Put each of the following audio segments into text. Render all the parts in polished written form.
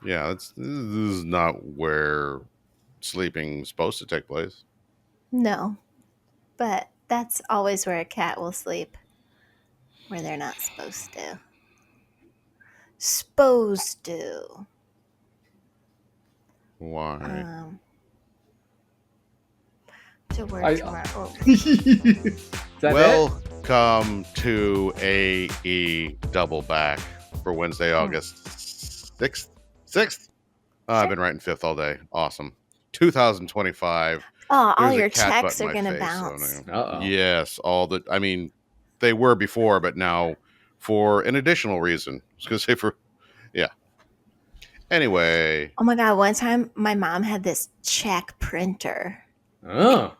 Yeah, this is not where sleeping's supposed to take place. No, but that's always where a cat will sleep, where they're not supposed to. Supposed to. Why? Um, to work I tomorrow. Is that it? Welcome to AE Doubleback for Wednesday, Oh, August 6th. 6th? I've sure. been writing 5th all day. Awesome. 2025. Oh, all There's a your cat butt checks in are my gonna face. So bounce. Uh-oh. yes, I mean, they were before, but now for an additional reason. I was going to say yeah. Anyway, Oh my god, one time my mom had this check printer. Oh.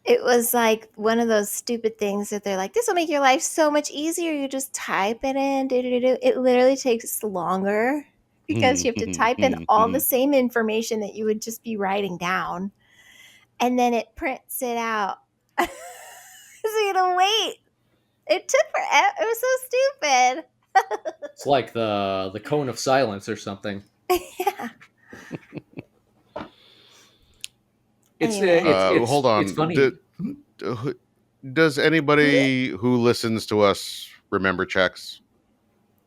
It was like one of those stupid things that they're like, this will make your life so much easier. You just type it in. Do. It literally takes longer because you have to type in all the same information that you would just be writing down. And then it prints it out. So you gotta wait. It took forever. It was so stupid. It's like the cone of silence or something. Yeah. It's Anyway. hold it's on. funny. Does anybody who listens to us remember checks?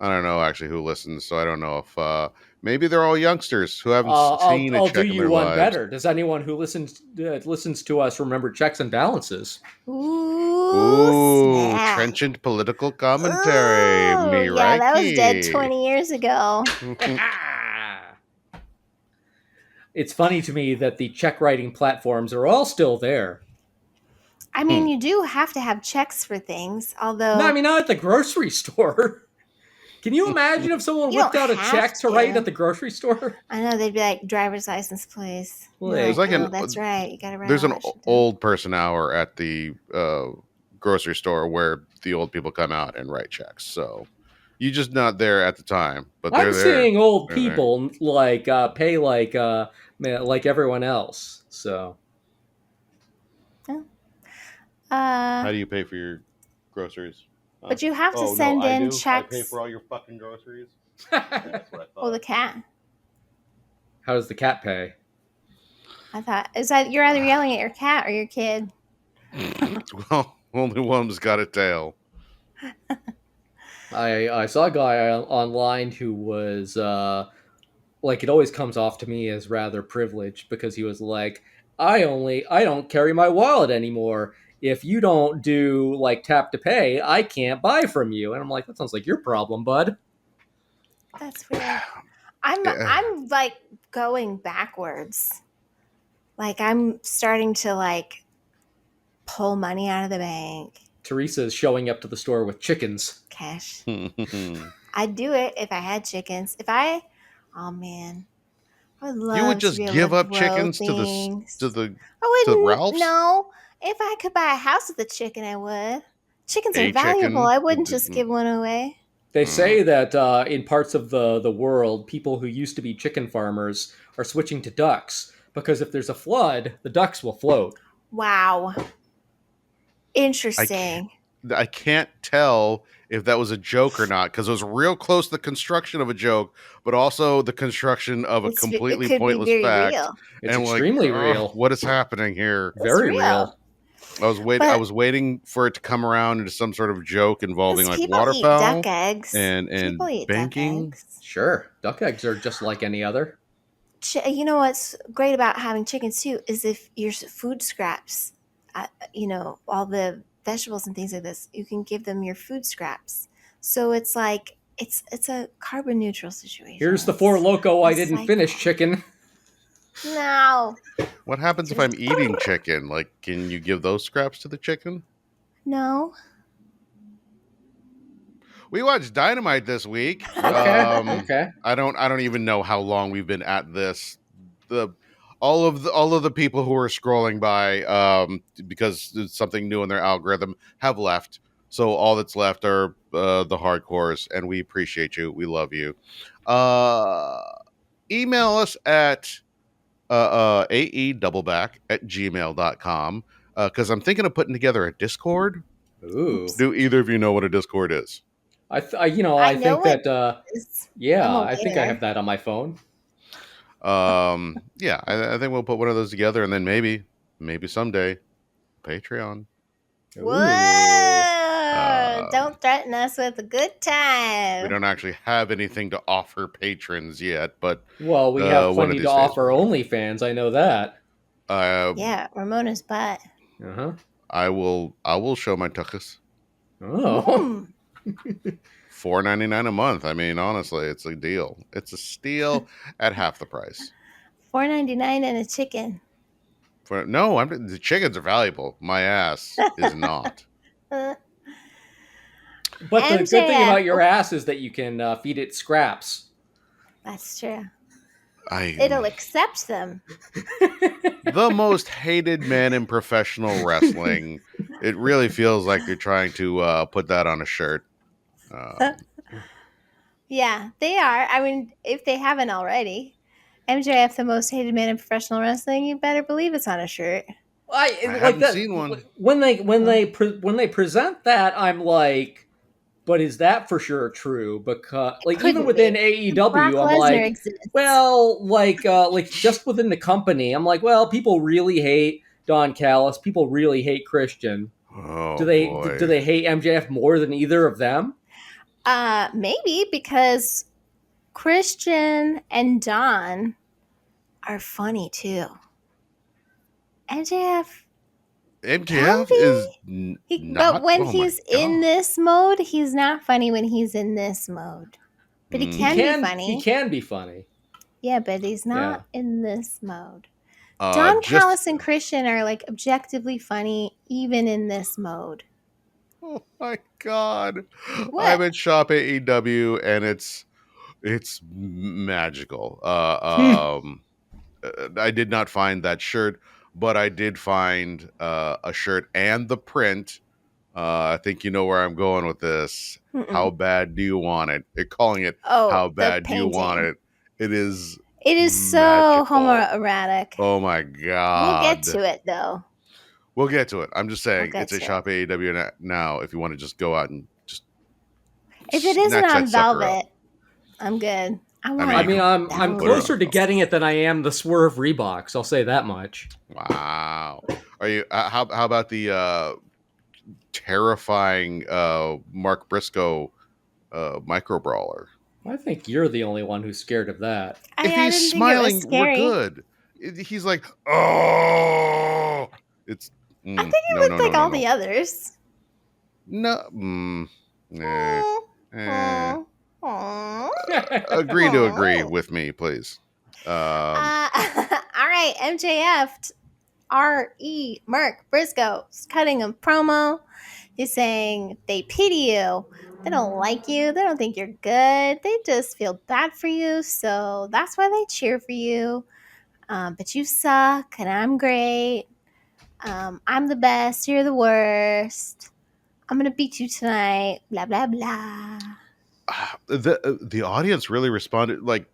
I don't know actually who listens, so I don't know if maybe they're all youngsters who haven't I'll seen a I'll do check in you their one lives. better. Does anyone who listens to us remember checks and balances? Ooh, Ooh, snap. trenchant political commentary. Ooh, Me yeah, that was dead Reiki. 20 years ago. It's funny to me that the check writing platforms are all still there. I mean, you do have to have checks for things, No, I although mean not at the grocery store. Can you imagine if someone you whipped don't out a have check to write at to. the grocery store? I know they'd be like, driver's license, please. You're There's Like, like, like oh, that's right. You got to write there's all an that shit down. old person hour at the grocery store where the old people come out and write checks. So you just not there at the time, but I'm they're there. seeing old They're there. people like pay like everyone else. So Yeah. Uh, How do you pay for your groceries? but you have to Oh no, send I in do. I pay checks. for all your fucking groceries. That's what I Oh, the thought. cat. how does the cat pay? I thought is that you're either yelling at your cat or your kid. Well, only one's got a tail. I saw a guy online who was like it always comes off to me as rather privileged because he was like I don't carry my wallet anymore. If you don't do like tap to pay, I can't buy from you. And I'm like, that sounds like your problem, bud. That's weird. I'm Yeah. I'm like going backwards. Like I'm starting to like pull money out of the bank, Teresa's showing up to the store with chickens. cash. You I'd do it if I had chickens. Oh man, I would would love to just be able to give up grow chickens to things. the I to wouldn't Ralph's? no. If I could buy a house with a chicken, I would. Chickens are A valuable. chicken? I wouldn't just give one away. They Mm. say that in parts of the world, people who used to be chicken farmers are switching to ducks because if there's a flood, the ducks will float. Wow, I can't, interesting. I can't tell if that was a joke or not because it was real close to the construction of a joke, but also the construction of a It completely could be pointless very fact. real. It's And like, extremely real, what is happening here? It's very real, real. I but was waiting for it to come around into some sort of joke involving because like people eat duck waterfowl eggs. and People eat duck banking. eggs. Sure, duck eggs are just like any other. You know what's great about having chickens too is if your food scraps, all the vegetables and things like this, you can give them your food scraps. So it's like it's a carbon neutral situation. Here's the four It's loco a I didn't finish cycle. chicken. No, What happens if just I'm eating chicken? Like, can you give those scraps to the chicken? no. We watched Dynamite this week. Okay, okay. I don't even know how long we've been at this. The all of the people who are scrolling by because there's something new in their algorithm have left. So all that's left are the hardcores, and we appreciate you. We love you. Uh, email us at aedoubleback@gmail.com because I'm thinking of putting together a Discord. Ooh, Oops. Do either of you know what a Discord is? I I I know think what that it is. yeah, I'm I think I have aware. that on my phone. Yeah, I think we'll put one of those together, and then maybe someday Patreon. Ooh. Whoa! Um, Don't threaten us with a good we time. don't actually have anything to offer patrons yet, but Well, we have one of plenty to these days we offer will. OnlyFans. I know that. Uh, Yeah, Ramona's butt. Uh huh. I will show my tuchus. Oh. Mm. $4.99 a month. I mean, honestly, it's a deal. It's a steal at half the price. $4.99 and a chicken. No, the chickens are valuable. My ass is not. But the good thing MJF. about your ass is that you can feed it scraps. That's true. I It'll accept them. the most hated man in professional wrestling. It really feels like they're trying to put that on a shirt. Um, Yeah, they are. I mean, if they haven't already. MJF, the most hated man in professional wrestling, you better believe it's on a shirt. I I like haven't that seen one. Oh, when they present that, I'm like, but is that for sure true? Because it like even couldn't within be. Brock AEW, I'm Lesnar like, exists. well, like just within the company, I'm like, well, people really hate Don Callis. People really hate Christian. Oh boy. Do they hate MJF more than either of them? Maybe because Christian and Don are funny too. MJF can MJF is be. But not. when Oh my he's in god. this mode, he's not funny when he's in this mode. But he can be He funny. can be funny. Yeah, but he's Yeah. not in this mode. Don Just Callis and Christian are like objectively funny even in this mode. oh my god. What? I'm at Shop AEW and it's magical. I did not find that shirt, but I did find a shirt and the print. I think you know where I'm going with this. How Mm-mm. bad do you want it? They're calling it Oh, How the Bad Do You Want painting. It? It is It is so magical. homoerotic. Oh my We'll get god. to it though. We'll get to it. I'm just We'll saying get it's a to it. Shop AEW now if you want to just go out and just If it isn't snatch that on sucker up. velvet, I'm good. I I mean, I want you mean, can I'm put it on velvet. closer to velvet. getting it than I am the Swerve Reeboks. I'll say that much. Wow. Are you how about the terrifying Mark Briscoe micro brawler? I think you're the only one who's scared of that. If I he's didn't think it was smiling, we're scary. good. He's like, oh, it's I think it no, no, looked no, like no, all no, the others. no. Eh, Mm, eh. mm, mm, Agree to agree mm. with me, please. Um, All right, MJF, R.E. Mark Briscoe is cutting a promo. He's saying they pity you. They don't like you. They don't think you're good. They just feel bad for you. So that's why they cheer for you. But you suck, and I'm great. I'm the best. You're the worst. I'm gonna beat you tonight. Blah blah blah. the audience really responded like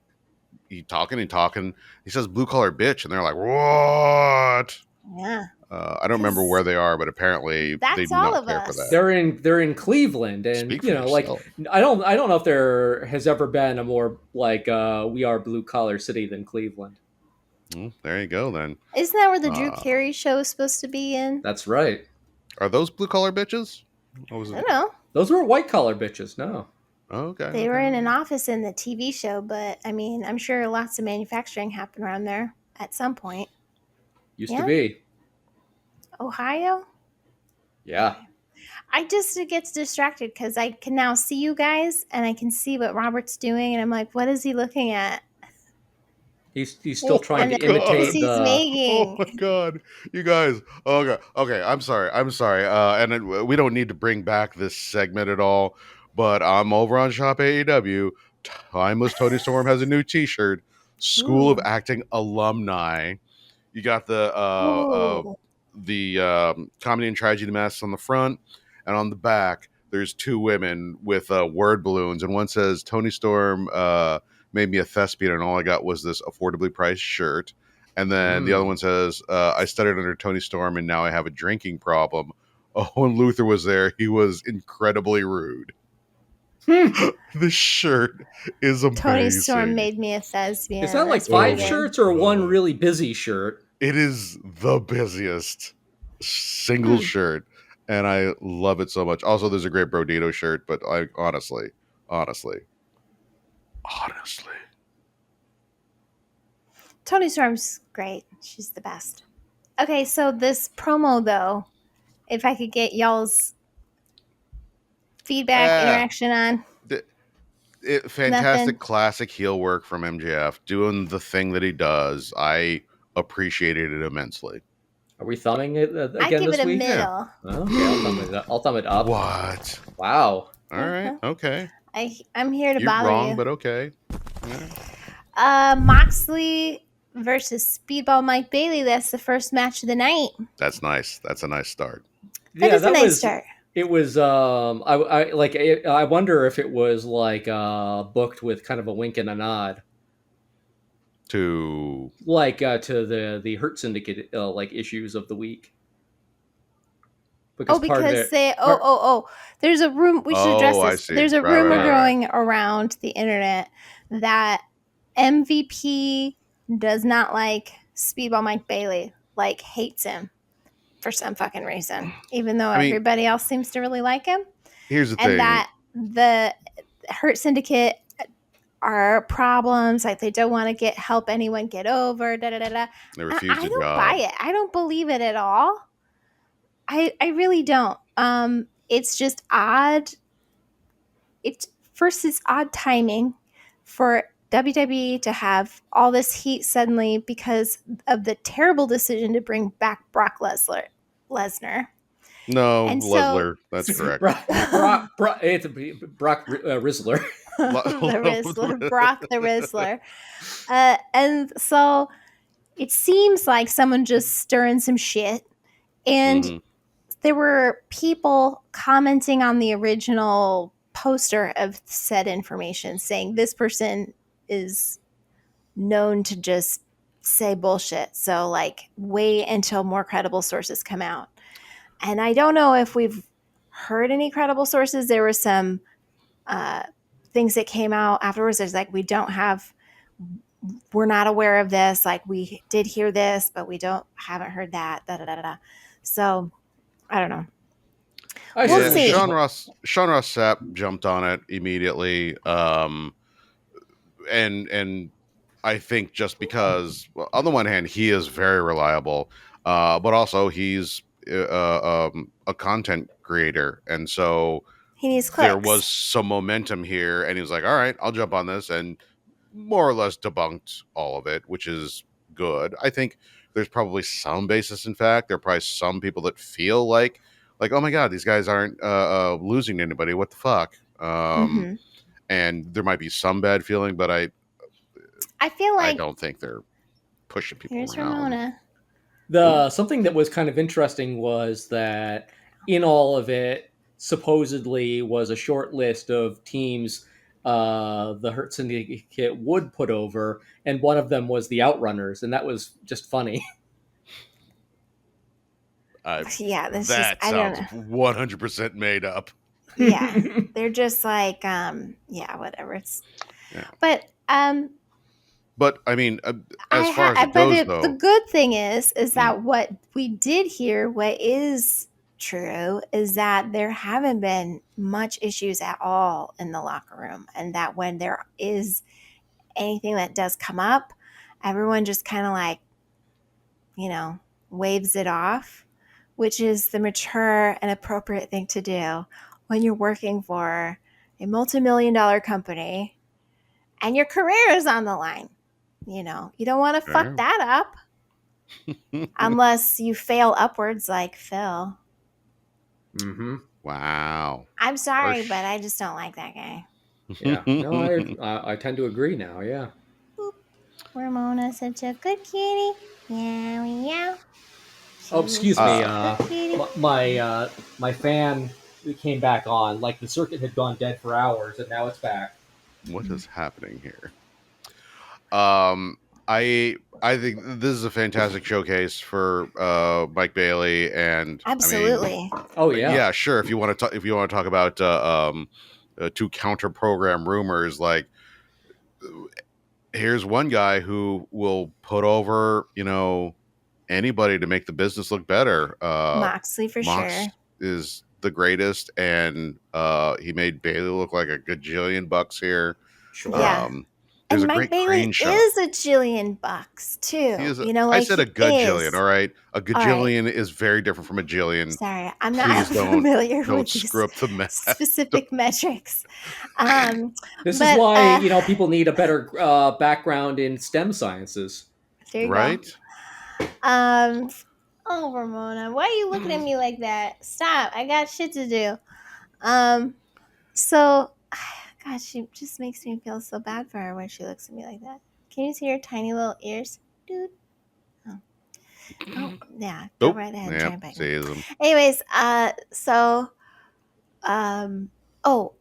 he talking and talking. He says blue collar bitch, and they're like, what? Yeah, I don't remember because where they are, but apparently they that's do all not of care for us. that. They're in Cleveland, and Speak for like yourself. I don't know if there has ever been a more like we are blue collar city than Cleveland. There you go. Then Isn't that where the Drew uh, Carey show is supposed to be in? That's right. are those blue collar bitches? What was I it? don't know. Those were white collar bitches. No, Oh, okay, They were okay, in an okay. office in the TV show, but I mean, I'm sure lots of manufacturing happened around there at some point. used to Yeah, be. Ohio. Yeah, Okay. I just get distracted because I can now see you guys and I can see what Robert's doing, and I'm like, what is he looking at? he's still Oh my trying And to the faces imitate god! he's the. Oh making. my god! You guys. Okay, okay. I'm sorry. I'm sorry. We don't need to bring back this segment at all. But I'm over on Shop AEW. Timeless Tony Storm has a new T-shirt. School of Ooh, Acting alumni. You got ooh, the comedy and tragedy masks on the front, and on the back there's two women with word balloons, and one says Tony Storm made me a thespian, and all I got was this affordably priced shirt. And then the other one Mm. says, I studied under Tony Storm, and now I have a drinking problem. Oh, when Luther was there, he was incredibly rude. The shirt is Tony Storm amazing. made me a thespian. Is that like That's pretty Oh 5 my good. shirts or one god. really busy shirt? It is the busiest single Hmm. shirt, and I love it so much. Also, there's a great Brodito shirt, but I honestly, honestly. Tony Storm's great. She's the best. Okay, so this promo though, if I could get y'all's feedback, Ah, interaction on fantastic nothing. classic heel work from MJF, doing the thing that he does. I appreciated it immensely. Are we thumbing it I again give it this a week? Yeah. middle. Okay, I'll thumb it up. What? Wow. All right. Okay. I'm here to You're bother wrong, you. but okay. Yeah. Moxley versus Speedball Mike Bailey. That's the first match of the night. That's nice. That's a nice start. That Yeah, is a that nice was start. it was I wonder if it was like booked with kind of a wink and a nod, To like to the Hurt Syndicate like issues of the week, because Oh, part of because it they part there's a room we should address oh, I this. see. There's a Right, right, rumor right, right. going around the internet that MVP does not like Speedball Mike Bailey, like hates him for some fucking reason, even though I mean, everybody else seems to really like him. here's the And thing. that the Hurt Syndicate are problems, like they don't want to get help anyone get over, da da da da. They I refused a don't buy job. it. I don't believe it at all. I really don't. It's just odd. It's first it's odd timing for WWE to have all this heat suddenly because of the terrible decision to bring back Brock Lesnar. No, And so Lesler. That's correct. It's Brock Rizzler. the Rizzler, Brock the Rizzler. And so it seems like someone just stirring some shit. And Mhm. there were people commenting on the original poster of said information saying this person is known to just say bullshit. So, like, wait until more credible sources come out. And I don't know if we've heard any credible sources. There were some things that came out afterwards. There's like, we're not aware of this. Like, we did hear this, but haven't heard that. Da da da da. So, I don't know. I We'll Yeah, certainly see. just Sean Ross Sapp jumped on it immediately. And I think just because, well, on the one hand, he is very reliable, but also he's a content creator, and so He needs there clicks. was some momentum here, and he was like, "All right, I'll jump on this," and more or less debunked all of it, which is good. I think there's probably some basis in fact. There are probably some people that feel like, oh my god, these guys aren't losing to anybody. What the fuck? Mm-hmm. And there might be some bad feeling, but I feel I like don't think they're pushing people here's around. Ramona. the something that was kind of interesting was that in all of it supposedly was a short list of teams the Hurt Syndicate would put over, and one of them was the Outrunners, and that was just funny. Yeah, that's just That I don't sounds know. 100% made up. Yeah, they're just like yeah, whatever. It's Yeah. but But I mean, as far as it but goes, the though, good thing is Mm. that what we did hear, what is true, is that there haven't been much issues at all in the locker room, and that when there is anything that does come up, everyone just kind of like, waves it off, which is the mature and appropriate thing to do when you're working for a multi-million-dollar company and your career is on the line. You don't want to fuck Sure. that up unless you fail upwards like Phil. Mm-hmm. Wow. I'm sorry, Harsh. but I just don't like that guy. Yeah. No, I tend to agree now. Yeah. Ramona's such a good kitty. Meow meow. Oh, excuse me. Good kitty. My fan came back on. Like the circuit had gone dead for hours, and now it's back. What is happening here? Um, I think this is a fantastic showcase for Mike Bailey, and I mean, Absolutely. Oh yeah. yeah, sure. If you want to talk about to counter program rumors. Like, here's one guy who will put over, anybody to make the business look better. Moxley for Mox sure. is the greatest, and he made Bailey look like a gajillion bucks here. Sure. Yeah. Um, there's And a Mike great crane Bailey shot. is a jillion bucks He too. is. I Like said a he gajillion. is. All right, a All right. gajillion is very different from a jillion. Sorry, I'm not Please don't familiar don't with screw these up the math. specific metrics. Um, This is but why people need a better background in STEM sciences. there you go. Right? Um, oh, Ramona, why are you looking at me like that? Stop! I got shit to do. So, God, she just makes me feel so bad for her when she looks at me like that. Can you see her tiny little ears, dude? Oh, yeah. Go Nope. right ahead and Yep. try back. Says him. Anyways, so, oh,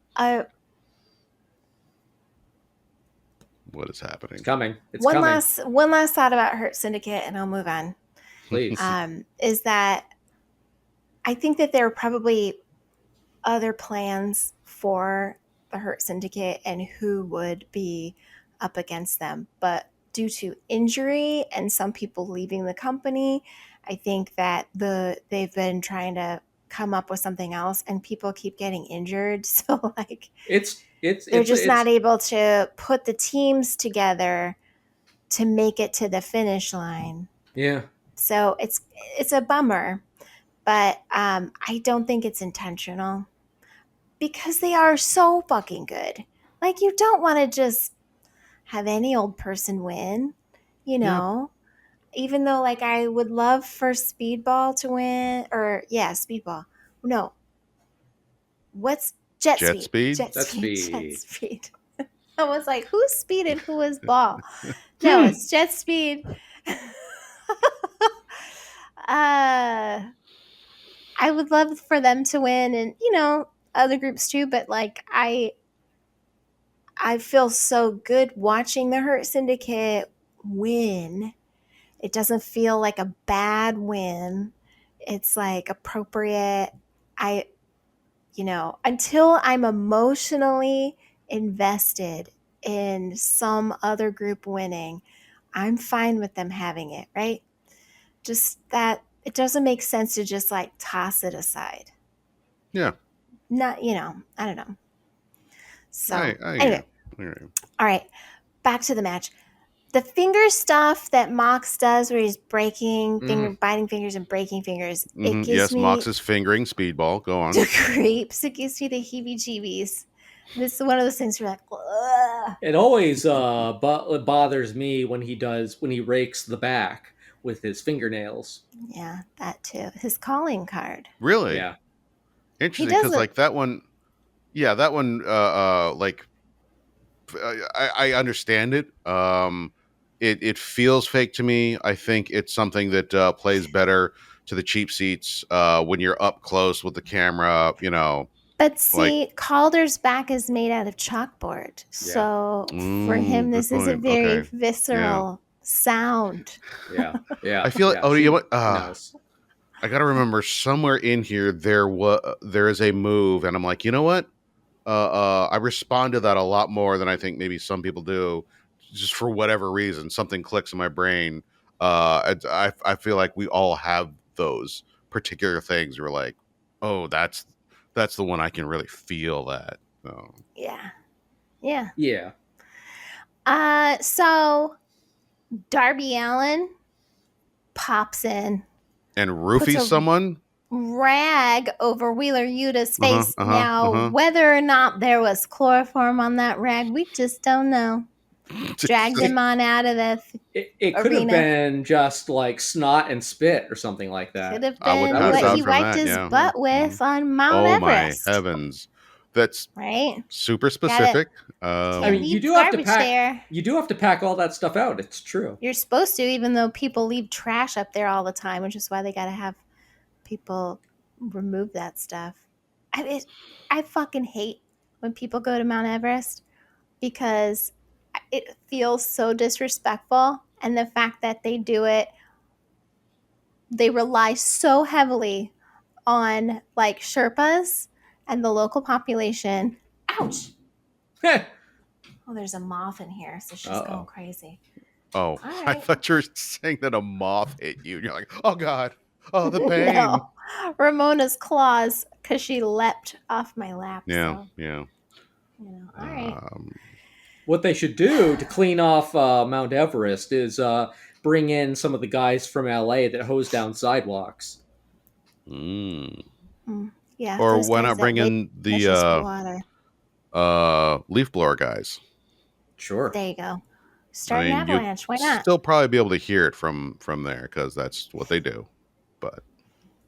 What is happening? It's coming. It's one coming. last thought about Hurt Syndicate, and I'll move on. Please. Is that I think that there are probably other plans for the Hurt Syndicate and who would be up against them, but due to injury and some people leaving the company, I think that they've been trying to come up with something else, and people keep getting injured. So like they're just not able to put the teams together to make it to the finish line. Yeah. So it's a bummer, but I don't think it's intentional because they are so fucking good. Like you don't want to just have any old person win, Even though like I would love for Speedball to win, or yeah, Speedball. No, what's Jet Jet Speed? speed. Jet Jet Speed. Speed. Jet Speed. I was like, who's Speed and who is Ball? No, it's Jet Speed. I would love for them to win, and other groups too. But like I feel so good watching the Hurt Syndicate win. It doesn't feel like a bad win. It's like appropriate. Until I'm emotionally invested in some other group winning, I'm fine with them having it, right? Just that it doesn't make sense to just like toss it aside. Yeah. Not, I don't know. So, I anyway, all right, back to the match. The finger stuff that Mox does, where he's biting fingers and breaking fingers, it gives Yes, me Mox is fingering Speedball. Go on. the creeps. It gives me the heebie-jeebies. This is one of those things where like, ugh. It always bothers me when he rakes the back with his fingernails. Yeah, that too. His calling card. Really? Yeah. Interesting, because like that one, yeah, that one, like I understand it. It feels fake to me. I think it's something that plays better to the cheap seats when you're up close with the camera. But see, Calder's back is made out of chalkboard, so for him, this is a very visceral sound. Yeah. I feel like you know what? I gotta remember somewhere in here there is a move, and I'm like, you know what? I respond to that a lot more than I think maybe some people do, just for whatever reason. Something clicks in my brain. I feel like we all have those particular things. We're like, oh, that's the one I can really feel that. Oh. Yeah. So Darby Allin pops in and roofies someone. Rag over Wheeler Yuta's face. Whether or not there was chloroform on that rag, we just don't know. Dragged him on out of the it could have been just like snot and spit or something like that. Could have been what he wiped his butt with on Mount Everest. Oh my heavens. That's right. Super specific. I mean, you do have to pack. You do have to pack all that stuff out. It's true. You're supposed to, even though people leave trash up there all the time, which is why they got to have people remove that stuff. I fucking hate when people go to Mount Everest because it feels so disrespectful, and the fact that they do it, they rely so heavily on like Sherpas and the local population. Ouch! Oh, there's a moth in here, so she's going Uh-oh. crazy. Oh, All I right. thought you were saying that a moth hit you. And you're like, oh God, oh the pain. No, Ramona's claws, because she leapt off my lap. Yeah, So, yeah. all right. What they should do to clean off Mount Everest is bring in some of the guys from LA that hose down sidewalks. Mm. Yeah, Or those why guys not that bring vape in meshes for water. the leaf blower guys? Sure. There you go. I Start an mean, you'd avalanche. Why not? still probably be able to hear it from there because that's what they do. But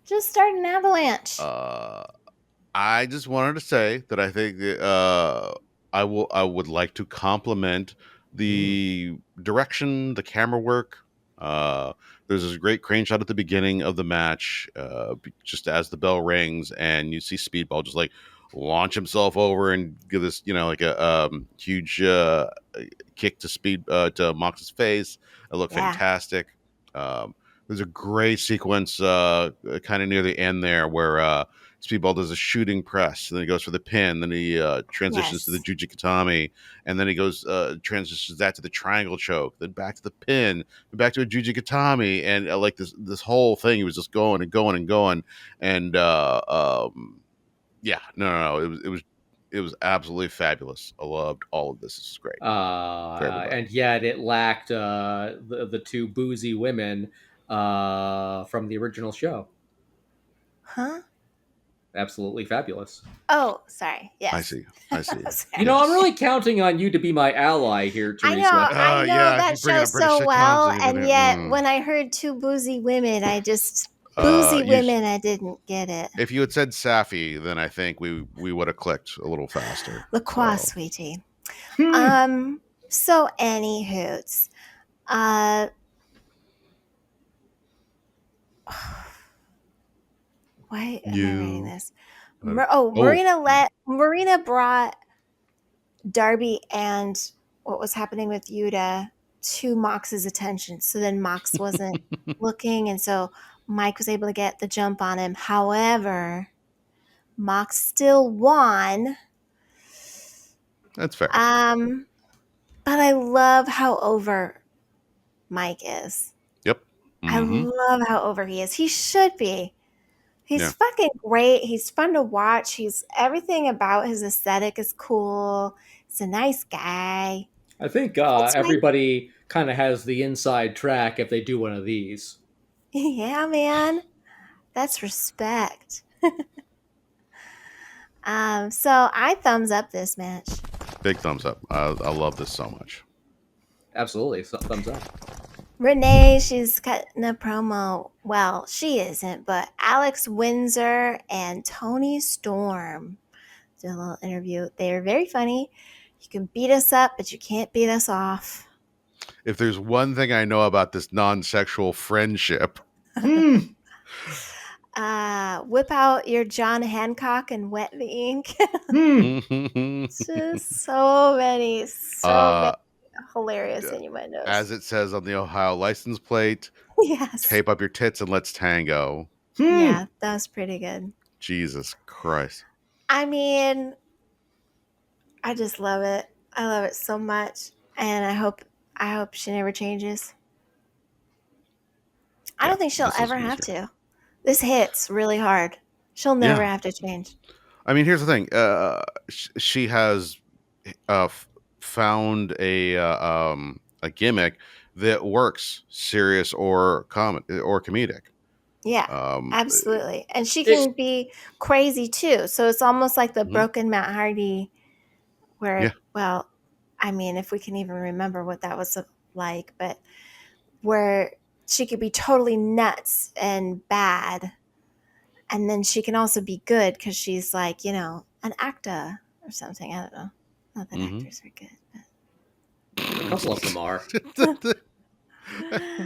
Just start an avalanche. I just wanted to say that I think that, I would like to compliment the direction, the camera work. There's this great crane shot at the beginning of the match, just as the bell rings, and you see Speedball just like launch himself over and give this, like a huge kick to to Mox's face. It looked Yeah. fantastic. Um, there's a great sequence, kind of near the end there, where Speedball does a shooting press, and then he goes for the pin, then he transitions to the Yes. Jujikatami, and then he goes transitions that to the triangle choke, then back to the pin, then back to a Jujikatami, and like this whole thing, he was just going and going and going, and yeah, no, it was absolutely fabulous. I loved all of this. This is great for everybody. And yet it lacked the two boozy women from the original show. Huh? Absolutely fabulous. Oh, sorry. Yes. I see. Sorry. I'm Yes. really counting on you to be my ally here, I know, Teresa. I know Yeah, if that you bring in show a British so sitcom, well, so and yet when I heard two boozy women, I just you I didn't get it. if you had said Safi, then I think we would have clicked a little faster. LaCroix, So sweetie. So any hoots. Uh why am I writing this? Marina brought Darby and what was happening with Yuta to Mox's attention. So then Mox wasn't looking, and so Mike was able to get the jump on him. However, Mox still won. that's fair. But I love how over Mike is. Yep. I love how over he is. He should be. He's fucking great. He's fun to watch. Everything about his aesthetic is cool. He's a nice guy. I think That's why, everybody kind of has the inside track if they do one of these. yeah, man. That's respect. So I thumbs up this match. Big thumbs up. I love this so much. Absolutely. So, thumbs up. Renee, she's cutting a promo. Well, she isn't, but Alex Windsor and Tony Storm did a little interview. They are very funny. You can beat us up, but you can't beat us off. If there's one thing I know about this non-sexual friendship, Whip out your John Hancock and wet the ink. Just so many hilarious innuendos. as it says on the Ohio license plate, Yes. tape up your tits and let's tango. Yeah, that was pretty good. Jesus Christ. I mean, I just love it. I love it so much, and I hope she never changes. I don't think she'll ever have to. This hits really hard. She'll never have to change. I mean, here's the thing. She has found a gimmick that works, serious or comedic. Yeah, absolutely. And she can be crazy too. So it's almost like the broken Matt Hardy, where, well, I mean, if we can even remember what that was like, but where she could be totally nuts and bad. And then she can also be good because she's like, an actor or something. I don't know. Not that actors are good. But. A couple of them are.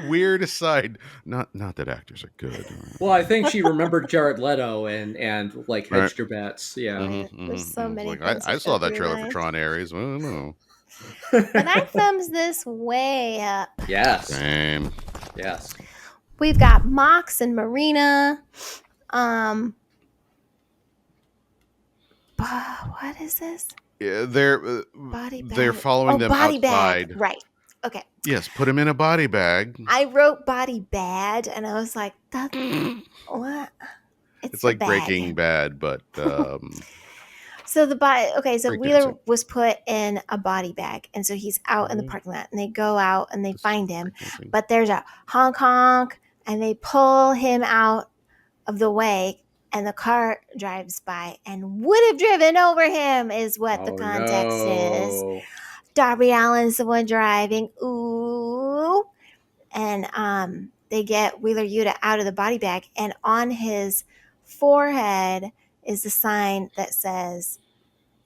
Weird aside, not that actors are good. Well, I think she remembered Jared Leto and like hedged her bets. Yeah. There's so many. Like, I saw that trailer for Tron Ares. I don't know. But I thumbs this way up. Yes. Same. Yes. We've got Mox and Marina. What is this? Yeah, Body they're bag. following Oh, them body bag. outside. Right. Okay. Yes, put him in a body bag. I wrote body bad, and I was like, that what? It's It's the like bag. Breaking Bad, but So the body. Okay, so Wheeler breakdancing. was put in a body bag, and so he's out in the Oh, parking lot, and they go out and they this is find him, breakdancing. but there's a honk honk, and they pull him out of the way, and the car drives by and would have driven over him. Is what the Oh context is. no. Darby Allin's the one driving. Ooh. And they get Wheeler Yuta out of the body bag, and on his forehead is the sign that says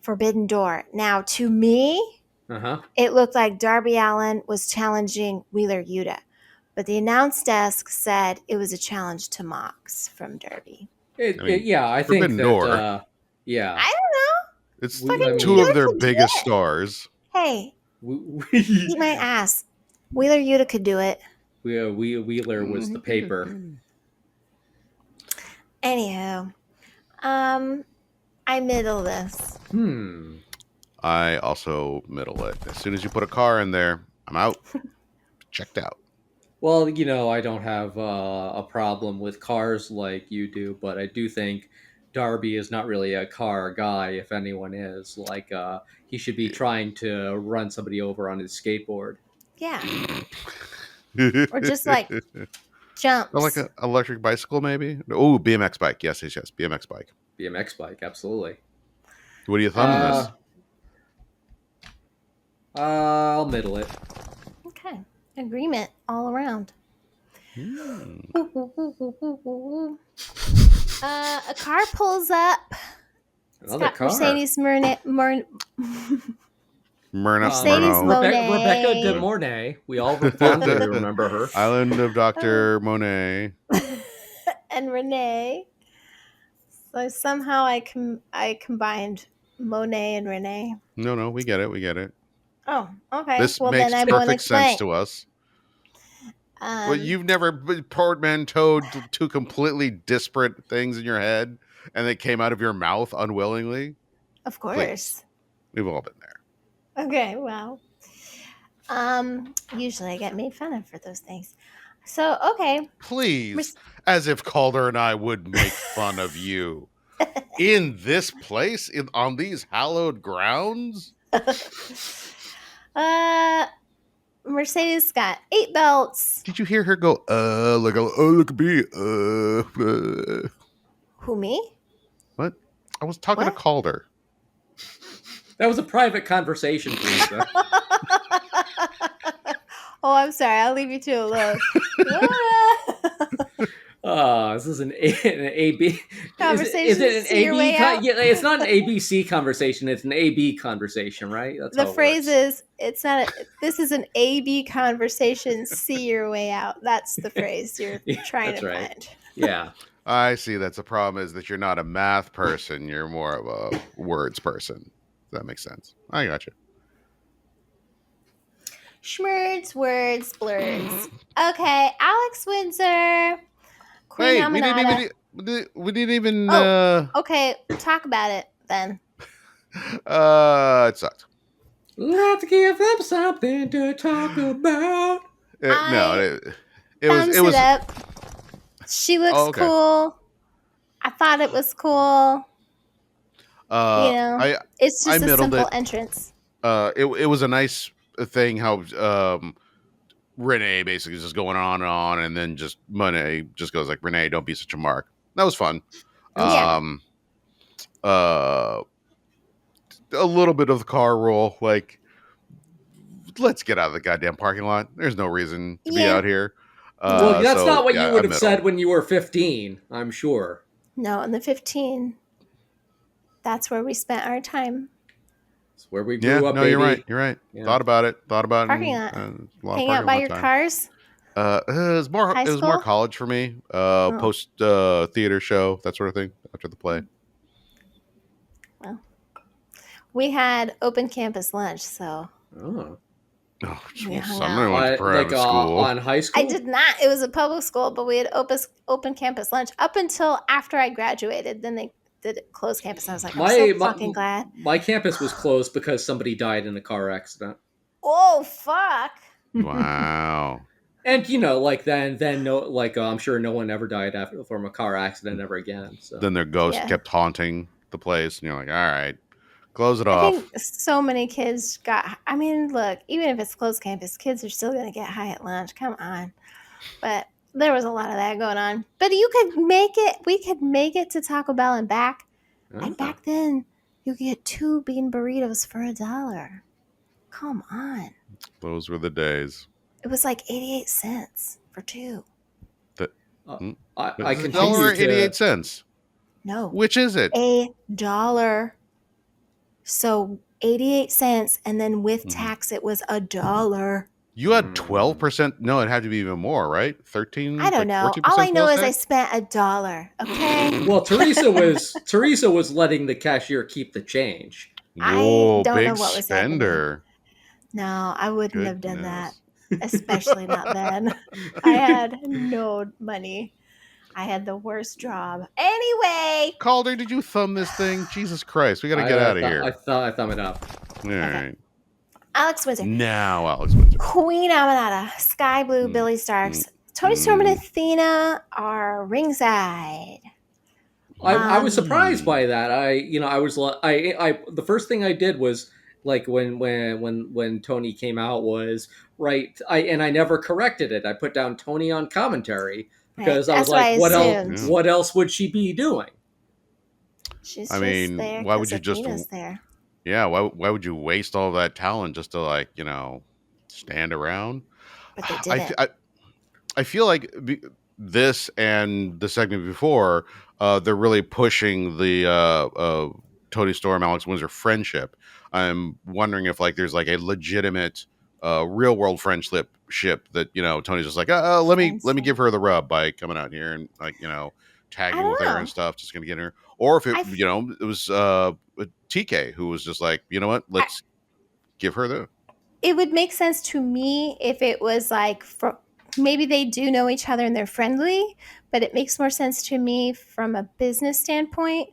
Forbidden Door. Now, to me, Uh-huh. it looked like Darby Allin was challenging Wheeler Yuta, but the announce desk said it was a challenge to Mox from Darby. I mean, Yeah, I think Forbidden that Door. yeah. I don't know. It's I Fucking two mean, of Yuta their could do biggest it. stars. Hey, we, eat my ass. Wheeler Yuta could do it. Wheeler was the paper. Anywho, I middle this. I also middle it. As soon as you put a car in there, I'm out. Checked out. Well, I don't have a problem with cars like you do, but I do think Darby is not really a car guy. If anyone is, like, he should be trying to run somebody over on his skateboard. Yeah. Or just like Or like jumps. an electric bicycle, maybe. Oh, BMX bike. Yes, yes, yes. BMX bike. BMX bike, absolutely. What are you thumbing Uh, this? I'll middle it. Okay. Agreement all around. A car pulls up. It's Another got car. Mercedes Myrna Mercedes Myrno. Rebecca De Monet. Mornay. We all fondly remember her. Island of Dr. Monet. And Renee. So somehow I combined Monet and Renee. No, we get it. We get it. Oh, okay. This Well, makes then I won't perfect sense explain. to us. Well, you've never portmanteaued two completely disparate things in your head and they came out of your mouth unwillingly? Of course. We've all been there. Okay, well. Usually I get made fun of for those things. So, okay. Please, as if Calder and I would make fun of you. In this place, on these hallowed grounds? Mercedes got 8 belts. Did you hear her go, look at me, Who, me? What? I was talking to What? Calder. That was a private conversation, Teresa. Oh, I'm sorry. I'll leave you two alone. This is an AB Conversation. Is it an See your way AB? out? Yeah, it's not an ABC conversation. It's an AB conversation, right? That's The how it phrase works. is, it's not. This is an AB conversation. See your way out. That's the phrase you're Yeah, trying that's to right. find. Yeah. I see. That's a problem. Is that you're not a math person. You're more of a words person. That makes sense. I got you. Schmerds, words, blurs. Okay, Alex Windsor. Queen Hey, Yamanada. we didn't even. Oh. Okay, talk about it then. It sucked. Let's give them something to talk about. It thumbs was. it up. She looks okay. cool. I thought it was cool. It's I just a middled simple it. entrance. It was a nice thing how Renee basically is just going on and on, and then just Monet just goes like, "Renee, don't be such a mark." That was fun. Yeah. A little bit of the car roll, like, let's get out of the goddamn parking lot. There's no reason to be out here. Well, that's not what you would have middle. said when you were 15, I'm sure. No, in the 15. That's where we spent our time. It's where we grew up, no, baby. You're right. Yeah. Thought about it. Parking lot. Hang out by your cars. It was more. High It was more school? college for me. Post theater show, that sort of thing. After the play. Well, we had open campus lunch, so. Oh. Oh, We jeez. hung I went to Like private school. on high school? I did not. It was a public school, but we had open campus lunch up until after I graduated. Then they the closed campus. I was like, I'm so My fucking glad. my campus was closed because somebody died in a car accident. Oh fuck! Wow. And like then no, I'm sure no one ever died after from a car accident ever again. So Then their ghost Yeah, kept haunting the place, and you're like, all right, close it I think off. so many kids got. I mean, look, even if it's closed campus, kids are still gonna get high at lunch. Come on, but there was a lot of that going on. But you could make it. We could make it to Taco Bell and back. And ah. back then, you could get 2 bean burritos for $1. Come on, Those were the days. it was like 88 cents for two. That Uh, hmm, I this is a dollar continue or 88 to cents. No, Which is it? $1. So 88 cents, and then with Mhm. tax, it was $1. You had 12%. No, it had to be even more, right? I 13, don't like know. All 14% I know sales is I tax. spent $1. Okay, well, Teresa was letting the cashier keep the change. I Whoa, don't know big what was happening. spender. No, I wouldn't have done that, Goodness. especially not then. I had no money. I had the worst job. Anyway, Calder, did you thumb this thing? Jesus Christ, we got to I get uh, out of th- I here. thought I thumb it up. All okay. right. Alex Windsor, Now, Alex Windsor. Queen Aminata, Sky Blue, Mm, Billy mm, Starks, Tony Storm, and mm, Athena are ringside. I was Um, surprised mm. by that. I was I the first thing I did was like when Tony came out was right. I never corrected it. I put down Tony on commentary right. because I was That's what I like, assumed. Yeah. what else would she be doing? She's I just mean, there why would because you just, Athena's there. yeah, why would you waste all that talent just to, like, stand around? But they I, didn't. I, I feel like this and the segment before, they're really pushing the Tony Storm, Alex Windsor friendship. I'm wondering if, like, there's like a legitimate, real world friendship ship that Tony's just like, let me give Friendship. her the rub by coming out here and, like, I tagging with don't her and know. stuff, just gonna get her. Or if it I, it was TK who was just like, you know what, I let's give her the it would make sense to me if it was like maybe they do know each other and they're friendly, but it makes more sense to me from a business standpoint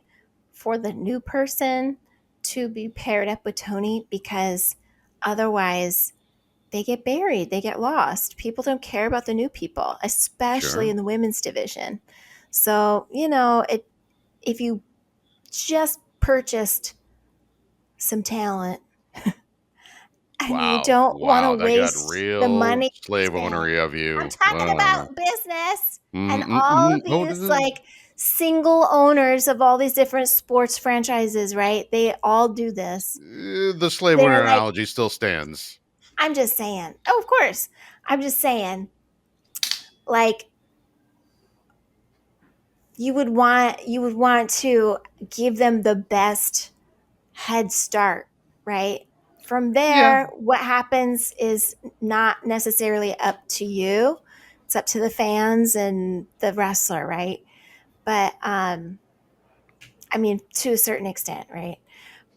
for the new person to be paired up with Tony because otherwise they get buried, they get lost. People don't care about the new people, especially sure. in the women's division. So, if you just purchased some talent and you Wow, don't want to wow, that got waste the real money slave spent. ownery of I'm you. talking about business and all of Oh, these like single owners of all these different sports franchises, right? They all do this. the slave They're owner like, analogy still stands. I'm just saying. Oh, of course. I'm just saying, like, you would want to give them the best head start, right? From Yeah, there, what happens is not necessarily up to you. It's up to the fans and the wrestler, right? But I mean, to a certain extent, right?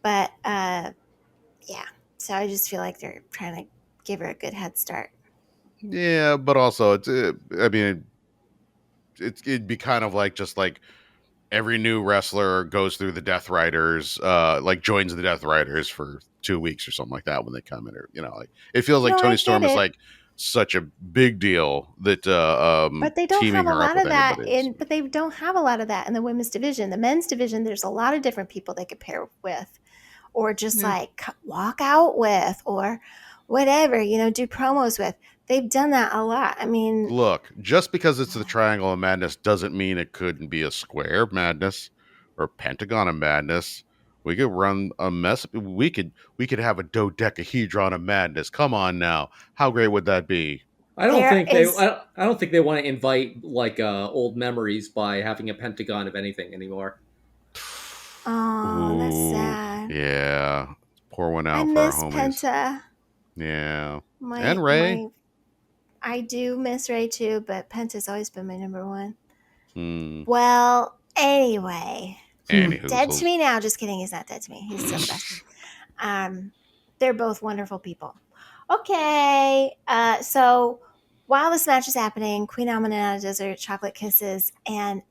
But yeah. So I just feel like they're trying to give her a good head start. yeah, but also it's. I mean, it'd be kind of like just like every new wrestler goes through the Death Riders, like joins the Death Riders for 2 weeks or something like that when they come in, or like it feels like No, I Tony get Storm is it. like such a big deal that But they don't teaming have a her up lot with of that anybody is. in but they don't have a lot of that in the women's division. The men's division, there's a lot of different people they could pair with or just Yeah. like walk out with or whatever, do promos with. They've done that a lot. I mean, Look, just because it's the Triangle of Madness doesn't mean it couldn't be a Square of Madness or Pentagon of Madness. We could run a mess. We could have a dodecahedron of madness. Come on now, how great would that be? I don't there think they is I don't think they want to invite like old memories by having a pentagon of anything anymore. oh, that's Ooh, sad. yeah. Pour one I out for our miss homies. Penta. Yeah, My and Ray. my I do miss Ray too, but Penta's always been my number one. Hmm. Well, anyway, Annie dead to Hoozles. me now. Just kidding. He's not dead to me. He's still fresh. Um, they're both wonderful people. Okay, so while this match is happening, Queen Aminata does her chocolate kisses, and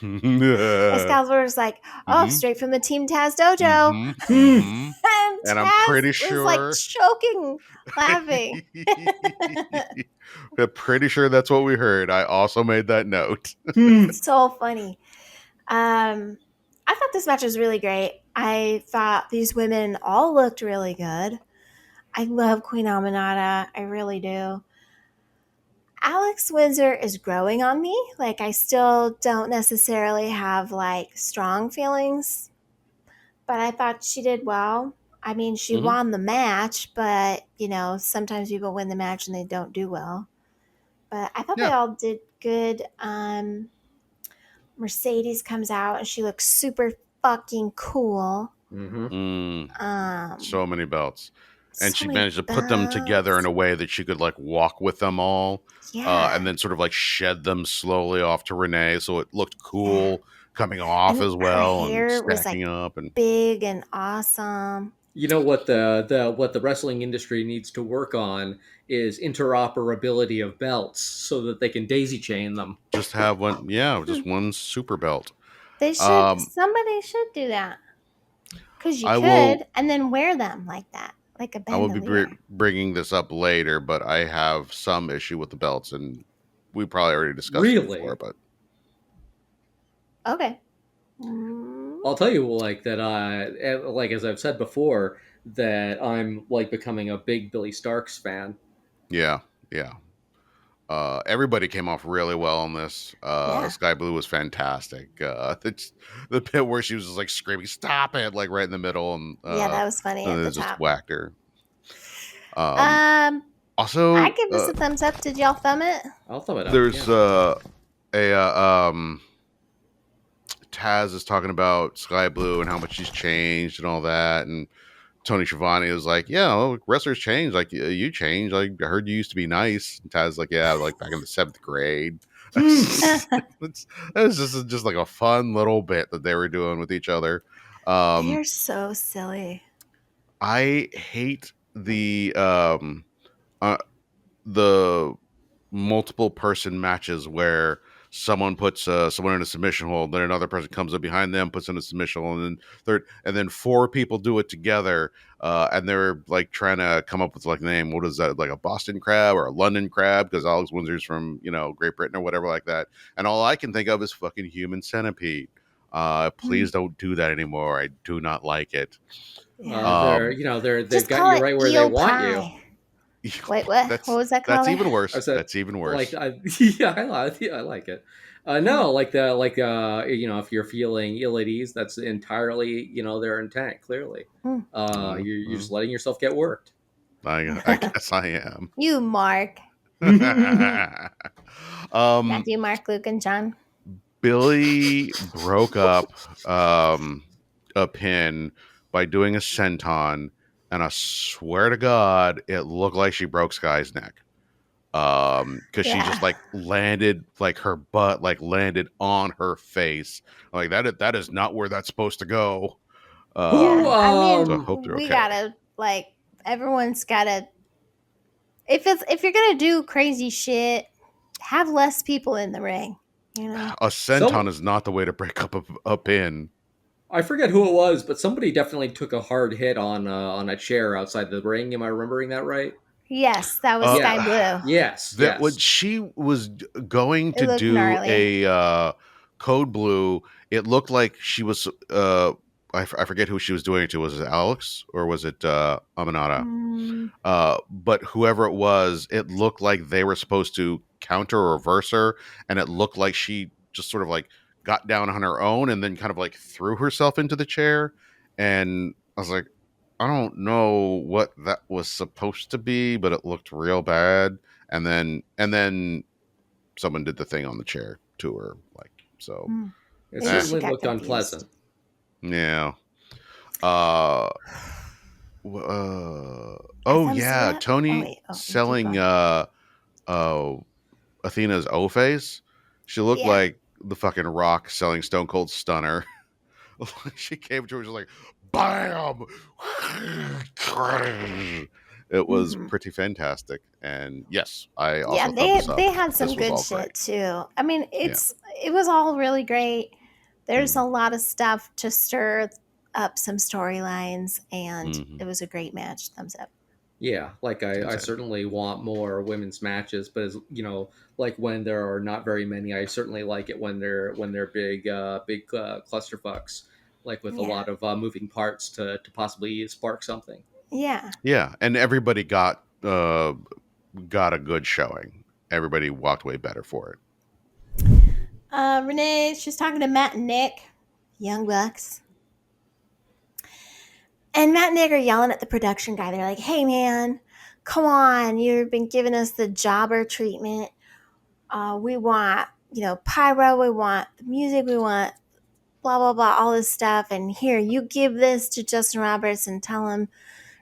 Mhm. Excalibur's like, oh, straight from the Team Taz dojo. Mhm. Mhm. And And I'm Taz pretty was like sure choking, laughing. I'm pretty sure that's what we heard. I also made that note. So funny. I thought this match was really great. I thought these women all looked really good. I love Queen Aminata. I really do. Alex Windsor is growing on me. Like, I still don't necessarily have like strong feelings, but I thought she did well. I mean, she Mhm. won the match, but sometimes people win the match and they don't do well. But I thought they Yeah. all did good. Mercedes comes out and she looks super fucking cool. Mm-hmm. Mm, Um, so many belts. And so she many managed to put them together in belts. a way that she could like walk with them all, and Yeah, then sort of like shed them slowly off to Renee, so it looked yeah. cool coming off And as her well and hair was stacking like up. And big and awesome. You know what the wrestling industry needs to work on is interoperability of belts so that they can daisy chain them. just have one, yeah, Hmm. just one super belt. Um, Somebody should do that. Because you I will, could, and then wear them like that, like a I will be bandolier. bringing this up later, but I have some issue with the belts, and we probably already discussed it before. Really, But Okay. Mm, I'll tell you like that. Like as I've said before, that I'm like becoming a big Billy Starks fan. yeah, yeah. Everybody came off really well on this. yeah. Sky Blue was fantastic. The bit where she was just like screaming, "Stop it!" like right in the middle, Yeah, that was funny and at then the it just top. whacked her. Um, Um, I also, give this a thumbs up. Did y'all thumb it? I'll throw it up. there's Yeah. a Taz is talking about Sky Blue and how much she's changed and all that, and Tony Schiavone was like, "Yeah, well, wrestlers change. Like you change. Like I heard you used to be nice." And Taz like, "Yeah, like back in the seventh grade." It's, that was just like a fun little bit that they were doing with each other. They Um, are so silly. I hate uh, the multiple person matches where someone puts someone in a submission hold, then another person comes up behind them, puts in a submission hold, and then third, and then four people do it together, and they're like trying to come up with like name. What is that? Like a Boston crab or a London crab? Because Alex Windsor's from Great Britain or whatever like that. And all I can think of is fucking human centipede. Mm, Please don't do that anymore. I do not like it. yeah. Um, They've Just got call you it right where they eel want you. pie. Wait, what? What was that that's called? even I worse. said That's even like worse. yeah, I like it. No, if you're feeling ill at ease, that's entirely their intent. Clearly, Mm. you're just letting yourself get worked. I guess I am. You, Mark. um, Matthew, Mark, Luke, and John. Billy broke up a pin by doing a senton, and I swear to God, it looked like she broke Sky's neck. Because she Yeah. just like landed, like her butt like landed on her face, like that is not where that's supposed to go. Who Yeah. I So I mean, hope they're we okay. gotta like everyone's gotta if you're gonna do crazy shit, have less people in the ring. You know? A some senton is not the way to break up a pin. I forget who it was, but somebody definitely took a hard hit on a chair outside the ring. Am I remembering that right? Yes, that was Uh, Sky Yeah. Blue. Yes. that when Yes. she was going It to looked do gnarly. a code blue, it looked like she was. I forget who she was doing it to. Was it Alex or was it Aminata? Mm, But whoever it was, it looked like they were supposed to counter or reverse her, and it looked like she just sort of like got down on her own and then kind of like threw herself into the chair. And I was like, I don't know what that was supposed to be, but it looked real bad. And then someone did the thing on the chair to her, like so. mm. It Maybe Eh, she certainly got looked confused. unpleasant. yeah. Uh, I oh thumbs it yeah, up. Oh Tony wait. Oh, you keep selling going. uh Athena's O face. She looked Yeah. like the fucking Rock selling Stone Cold Stunner. She came to her just like, bam! It was Hmm. pretty fantastic. And yes, I Yeah, also thumbs this up. they had some This was good all great. shit too. I mean, Yeah. it was all really great. There's Mm. a lot of stuff to stir up some storylines, and Mhm. it was a great match. Thumbs up. Yeah, like I Exactly. certainly want more women's matches, but as you know, like when there are not very many, I certainly like it when they're big clusterfucks, like with a Yeah. lot of moving parts to possibly spark something. Yeah. Yeah, and everybody got a good showing. Everybody walked away better for it. Renee, she's talking to Matt and Nick, Young Bucks. And Matt and Nick are yelling at the production guy. They're like, hey, man, come on. You've been giving us the jobber treatment. We want, pyro. We want the music. We want blah, blah, blah, all this stuff. And here, you give this to Justin Roberts and tell him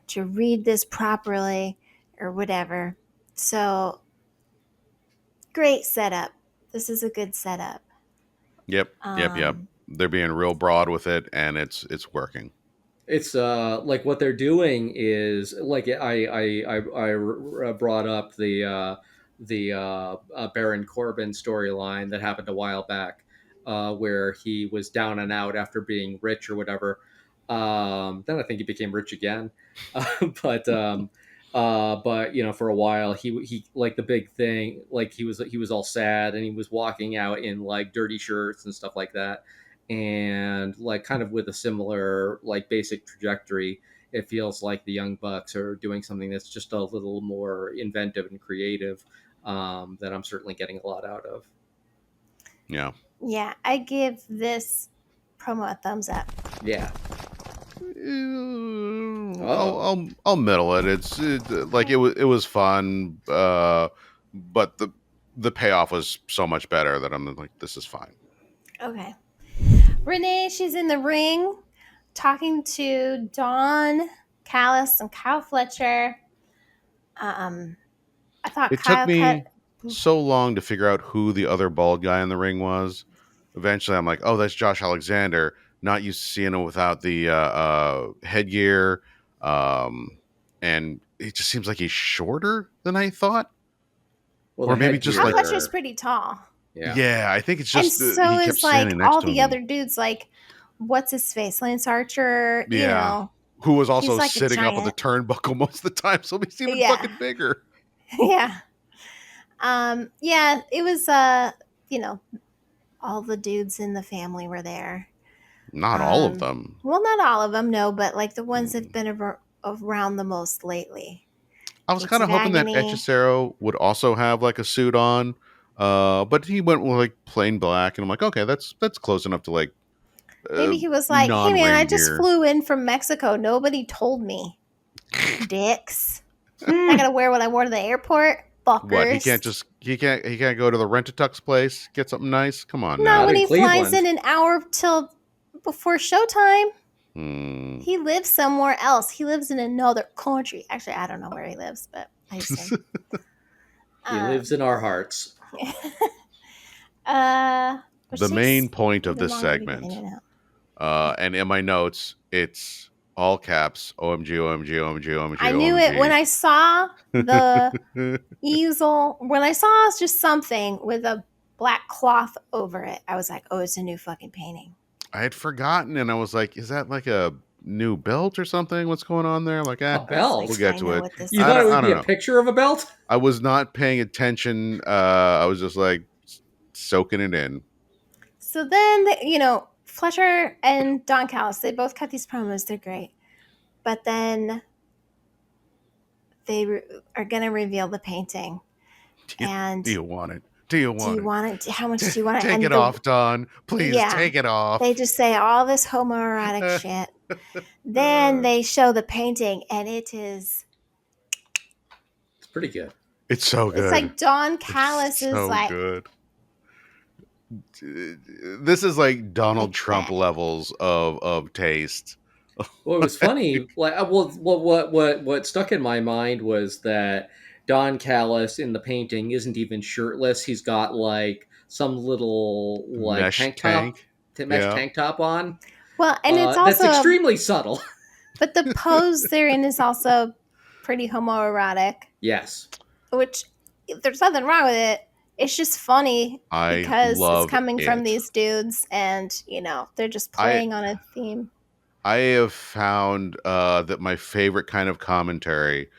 to read this properly or whatever. So, great setup. This is a good setup. Yep, yep. Um, They're being real broad with it, and it's working. It's like what they're doing is like I brought up the Baron Corbin storyline that happened a while back, where he was down and out after being rich or whatever. Then I think he became rich again, but but for a while he like the big thing, like he was all sad and he was walking out in like dirty shirts and stuff like that, and like kind of with a similar like basic trajectory. It feels like the Young Bucks are doing something that's just a little more inventive and creative, that I'm certainly getting a lot out of. Yeah. yeah, I give this promo a thumbs up. Yeah. Oh, I'll middle it. Like it was fun, but the payoff was so much better that I'm like, this is fine. Okay. Renee, she's in the ring talking to Dawn Callis and Kyle Fletcher. I thought It took Kyle cut. me so long to figure out who the other bald guy in the ring was. Eventually, I'm like, oh, that's Josh Alexander. Not used to seeing him without the headgear, um, and it just seems like he's shorter than I thought, well, the or maybe just Kyle like, Fletcher's headgear. pretty tall. Yeah. yeah, I think it's And just so he kept is like standing next all to the him. other dudes, like, what's his face? Lance Archer, Yeah, who was he's also like a sitting up on the giant. turnbuckle most of the time, so he's even Yeah. fucking bigger. Yeah. Yeah, it was, all the dudes in the family were there. Not all of them. Well, not all of them, no, but like the ones that've Mm. been around the most lately. I was Gates kind of of hoping that Agony. Echicero would also have like a suit on, but he went with like plain black, and I'm like, okay, that's close enough to like Maybe he was like, hey man, I non-ring just gear. flew in from Mexico. Nobody told me. Dicks. I gotta wear what I wore to the airport. What, Fuckers. he can't go to the Rent-A-Tux place, get something nice? Come on Not now. Not when in he flies Cleveland. in an hour till before showtime. Hmm. He lives somewhere else. He lives in another country. Actually, I don't know where he lives, but I assume. He Um, lives in our hearts. which The main takes point of even this longer to get in segment, and out. and in my notes, it's all caps: OMG, OMG, OMG, I knew it when OMG, I saw the OMG. easel. When I saw just something with a black cloth over it, I was like, "Oh, it's a new fucking painting." I had forgotten, and I was like, "Is that like a new belt or something? What's going on there?" Like, A I was like, we'll belt. get "I to know it. what this You thought it would I be don't a know. picture of a belt? I was not paying attention. I was just like soaking it in. So then, Fletcher and Don Callis, they both cut these promos. They're great. But then they are going to reveal the painting. Do And you want it? Do you do want you it? want it? How much do you want it? Take And it off, Don. Please yeah, take it off. they just say all this homoerotic shit. Then they show the painting, and it is. It's pretty good. It's so It's good. like Don It's Callis is so like, good. This is like Donald like Trump that. levels of taste. Well, it was funny. Like, well, what stuck in my mind was that Don Callis in the painting isn't even shirtless. He's got like some little like Mesh tank. mesh Yeah. tank top on. Well, and it's That's also, extremely subtle. but the pose they're in is also pretty homoerotic, Yes. which there's nothing wrong with it. it's just funny I because it's love coming from it. these dudes, and they're just I playing on a theme. I have found that my favorite kind of commentary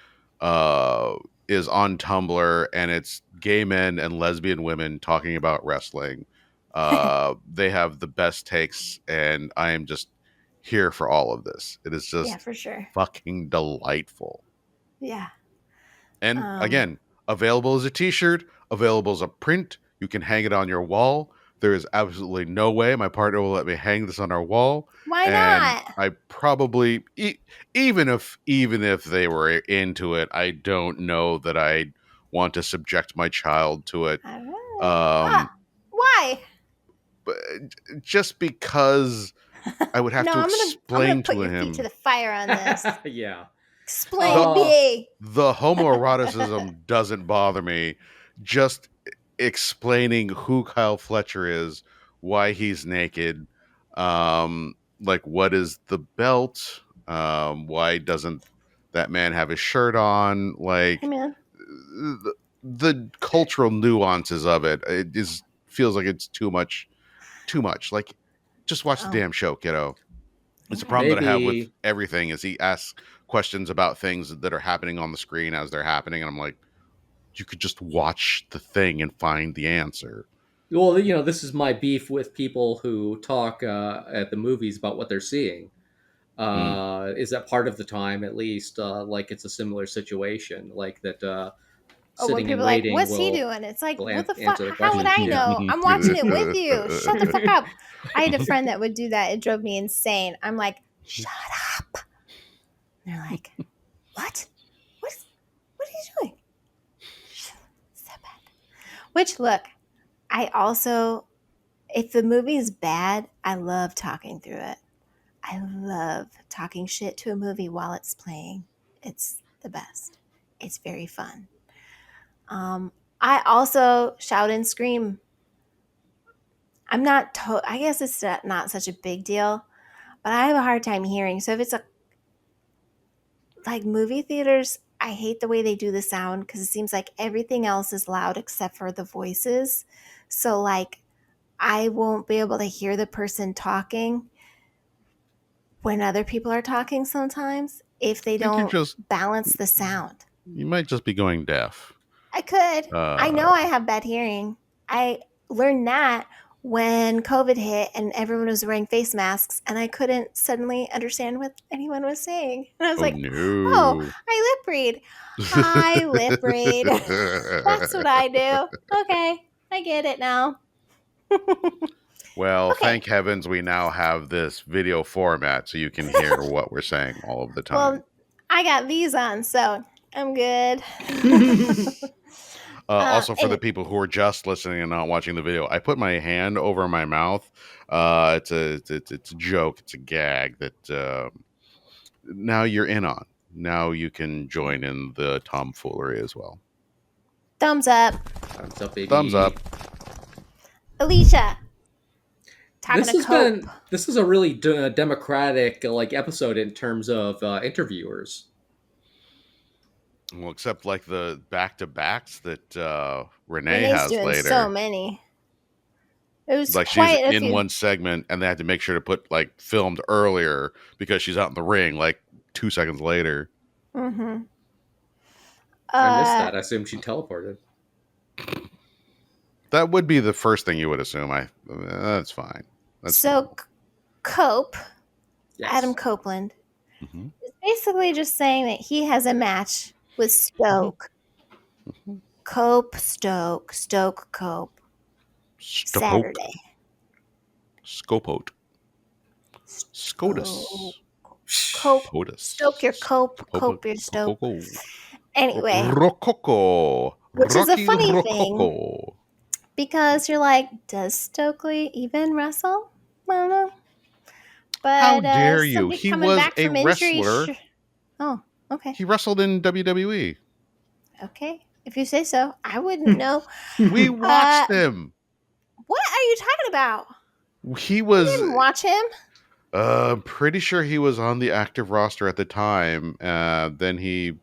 uh, is on Tumblr, and it's gay men and lesbian women talking about wrestling. They have the best takes, and I am just here for all of this. It is Yeah, just for sure. fucking delightful. Yeah. And Um, again, available as a t-shirt, available as a print. You can hang it on your wall. There is absolutely no way my partner will let me hang this on our wall. why And not? I probably even if they were into it, I don't know that I want to subject my child to it. I don't know. Um Why? but just because I would have No, to I'm gonna explain put to your feet to him the fire on this. Yeah. Explain to the Uh, me. the homoeroticism doesn't bother me. Just explaining who Kyle Fletcher is, why he's naked, like what is the belt, why doesn't that man have his shirt on, Hey like man. the cultural nuances of it. It just feels like it's too much. Like, just watch the Oh, damn show, kiddo. It's a okay. problem that I have with maybe. everything is he asks questions about things that are happening on the screen as they're happening, and I'm like, you could just watch the thing and find the answer. Well, this is my beef with people who talk at the movies about what they're seeing. Mm. Is that part of the time, at least, like it's a similar situation, like that Oh, where sitting people and are like, waiting what's he will doing? It's like, will what the fuck? answer the How would question. I Yeah. know? I'm watching it with you. Shut the fuck up. I had a friend that would do that. It drove me insane. I'm like, shut up. And they're like, what? What are you doing? Step back. Which, look, I also, if the movie is bad, I love talking through it. I love talking shit to a movie while it's playing. It's the best. It's very fun. I also shout and scream. I guess it's not such a big deal, but I have a hard time hearing. So if it's like movie theaters, I hate the way they do the sound because it seems like everything else is loud except for the voices. So like I won't be able to hear the person talking when other people are talking sometimes if they I think don't balance the sound. you might just be going deaf. I could. I Uh, know I have bad hearing. I learned that when COVID hit and everyone was wearing face masks and I couldn't suddenly understand what anyone was saying. And I was oh like, oh, no. I lip read. I lip read. That's what I do. Okay, I get it now. Well, Okay, thank heavens we now have this video format so you can hear what we're saying all of the time. well, I got these on, so I'm good. Also, for the And people who are just listening and not watching the video, I put my hand over my mouth. It's a joke. It's a gag that now you're in on. Now you can join in the tomfoolery as well. thumbs up, Thumbs up, Thumbs baby. up. Alicia. Talking to Cope. This is a really democratic like episode in terms of interviewers. Well, except like the back to backs that Renee Renee's has doing so later. many. It was Like she's quite a in few. one segment, and they had to make sure to put like filmed earlier because she's out in the ring like 2 seconds later. Mm-hmm. I missed Uh, that. I assumed she teleported. That would be the first thing you would assume. That's fine. That's so normal. Cope, Adam Yes. Copeland, Mm-hmm. is basically just saying that he has a match with Stoke. Mm-hmm. Cope, Stoke, Cope. Stopote. Saturday. Scopote. Stoke. Scotus. Cope. Stoke your POTUS. Cope. Cope your Stoke. Pococo. Anyway, Rococo. which is a Rocky funny thing Rococo. because you're like, does Stokely even wrestle? I don't know. How But dare you? somebody He coming was back a from injury. wrestler. Oh, okay. He wrestled in WWE. Okay. If you say so, I wouldn't know. We watched him. What are you talking about? He We was didn't watch him. pretty sure he was on the active roster at the time. Then he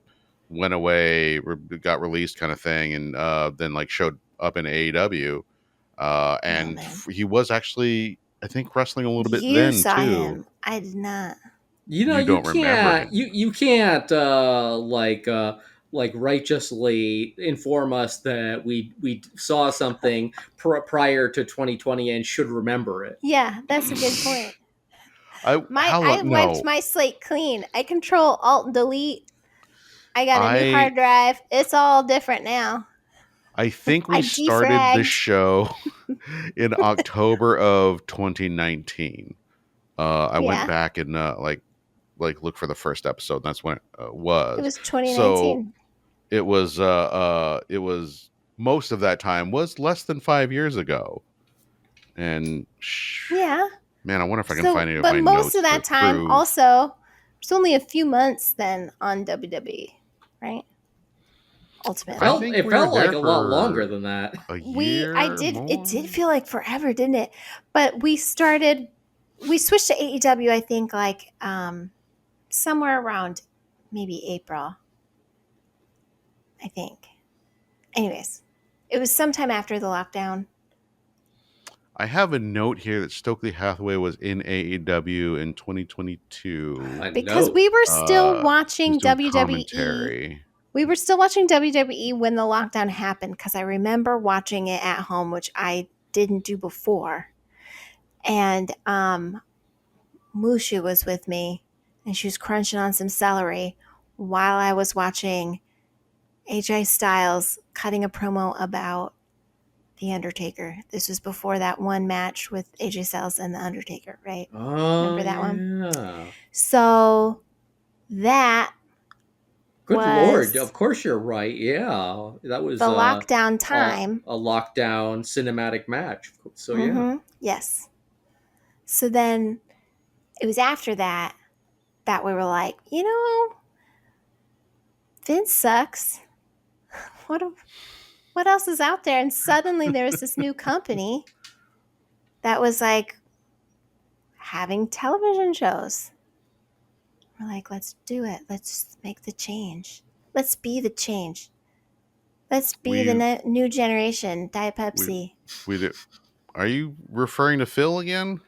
went away, got released, kind of thing, and then like showed up in AEW, Oh and man, he was actually, I think, wrestling a little bit you then saw too. him. I did not. You know, You you don't remember can't him? you can't like righteously inform us that we saw something prior to 2020 and should remember it. Yeah, that's a good point. I how I long? wiped No, my slate clean. I control alt delete. I got a new I hard drive. It's all different now. I think we I started this defragged. show in October of 2019. I went Yeah, back and look for the first episode. And that's when it it was. was So 2019. it was most of that time was less than 5 years ago. And Yeah. man, I wonder if I can So, find any of but my most notes of to that time prove. also, it's only a few months then on WWE, right? I Ultimately. think It we were felt like there a lot longer for than that. a I year did, it more. did feel like forever, didn't it? But we switched to AEW, I think, like somewhere around maybe April, I think. Anyways, it was sometime after the lockdown. I have a note here that Stokely Hathaway was in AEW in 2022. A Because note. He's doing WWE. commentary. We were still watching WWE when the lockdown happened because I remember watching it at home, which I didn't do before. And Mushu was with me and she was crunching on some celery while I was watching AJ Styles cutting a promo about The Undertaker. This was before that one match with AJ Styles and The Undertaker, right? Oh Remember that one? yeah. So that Good lord! was Of course you're right. Yeah, that was the lockdown time. a lockdown cinematic match. So yeah. Mm-hmm. Yes. So then it was after that that we were like, Vince sucks. What what else is out there? And suddenly there was this new company that was like having television shows. We're like, let's do it. Let's make the change. Let's be the change. Let's be the We new generation. Diet we Pepsi. we did. Are you referring to Phil again?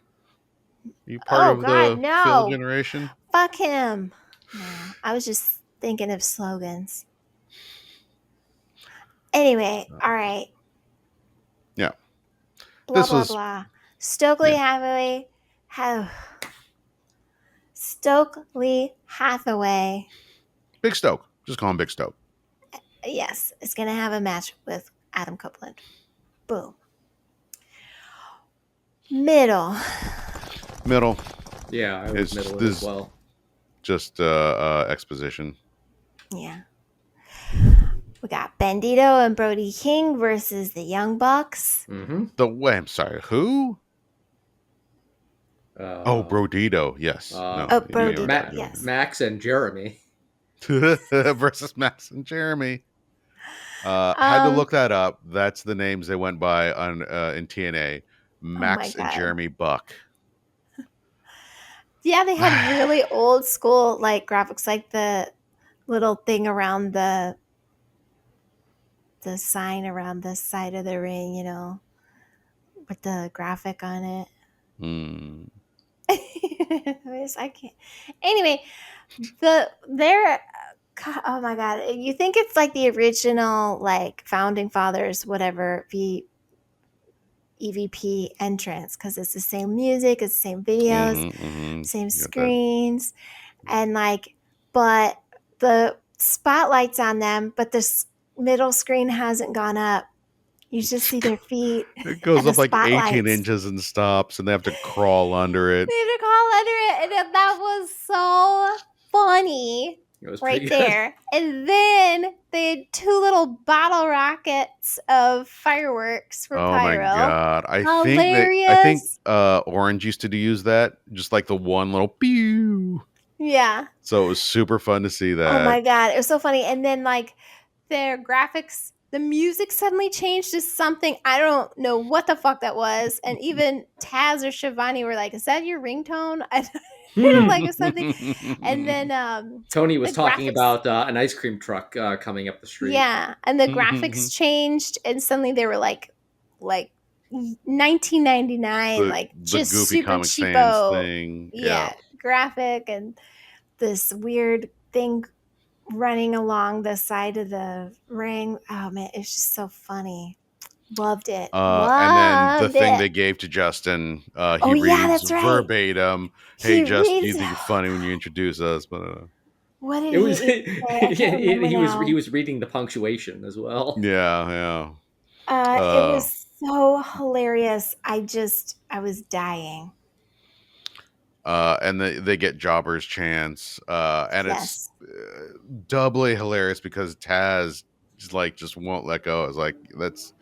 Are you part Oh of God, the Phil no! generation? Fuck him. No, I was just thinking of slogans. Anyway, all right. Yeah, Blah this blah was blah. Stokely yeah. Hathaway. Have Stokely Hathaway. Big Stoke. Just call him Big Stoke. Yes, is gonna have a match with Adam Copeland. Boom. Middle. Middle. Yeah, I would It's middle it as this well. just exposition. Yeah. We got Bandito and Brody King versus the Young Bucks. Mm-hmm. The way I'm sorry, who? Oh, Uh, Brodito. Yes. No. Oh, You know what Brodito, you're yes. Max and Jeremy. versus Max and Jeremy. Had to Um, look that up. That's the names they went by on in TNA. oh my Max and God. Jeremy Buck. Yeah, they had really old school like graphics, like the little thing around the sign around the side of the ring, with the graphic on it. Hmm. I can't. Anyway, they're oh my God, you think it's like the original like founding fathers whatever EVP entrance because it's the same music, it's the same videos, same You got that. screens, and like, but the spotlight's on them, but the middle screen hasn't gone up. You just see their feet It goes and the up like 18 spotlights. inches and stops, and they have to crawl under it. They had to call under it, and that was so funny It was right pretty good. there. And then they had two little bottle rockets of fireworks for Oh my pyro. god! I think Hilarious. Orange used to use that, just like the one little pew. Yeah. So it was super fun to see Oh that. my God. It was so funny. And then, like, their graphics, the music suddenly changed to something. I don't know what the fuck that was. And even Taz or Shivani were like, is that your ringtone? don't like or something. And then Tony the was talking graphics, about an ice cream truck coming up the street. yeah, and the graphics changed, and suddenly they were like 1999, like the just Goofy super Comic Sans cheapo, thing. Yeah. yeah, graphic, and this weird thing running along the side of the ring. Oh man, it's just so funny. Loved it. And then the Loved thing it. they gave to Justin, Oh he yeah, reads that's right. verbatim, "Hey, He Justin, reads. you think you're funny when you introduce us, but What did It he was even say? I can't remember he now. was reading the punctuation as well. yeah, yeah." It was so hilarious. I was dying. And they get Jobber's chance, and it's Yes. doubly hilarious because Taz just won't let go. It's like that's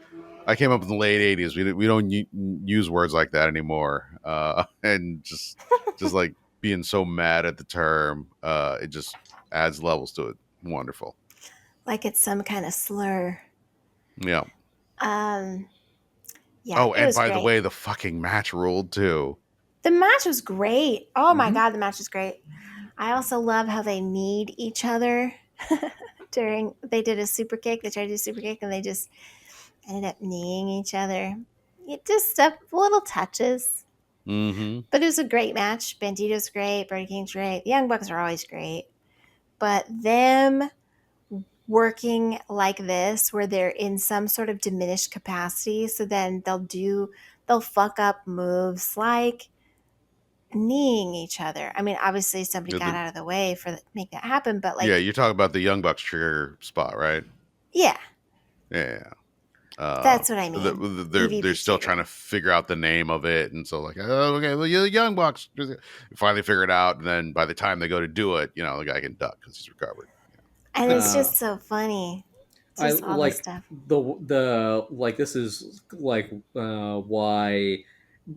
I came up in the late '80s. We don't use words like that anymore, and just like being so mad at the term, it just adds levels to it. Wonderful. Like it's some kind of slur. Yeah. Um, yeah, Oh, it and was by the great. way, the fucking match ruled too. The match was great. Oh my Hmm. god, the match was great. I also love how they need each other during they did a super kick. They tried to do a super kick and they just ended up kneeing each other. It just stuff little touches. Hmm. But it was a great match. Bandito's great, Brody King's great. The Young Bucks are always great. But them working like this where they're in some sort of diminished capacity, so then they'll fuck up moves like kneeing each other. I mean, obviously somebody got out of the way for make that happen, but Yeah, like, you're talking about the Young Bucks trigger spot, right? yeah, Yeah. that's what I mean. They're EVP still trying trigger. to figure out the name of it, and so like, oh, okay, well, you're the Young Bucks. Finally figure it out, and then by the time they go to do it, the guy can duck because he's recovered. And it's Uh, just so funny. I Just all this like stuff. the like this is like why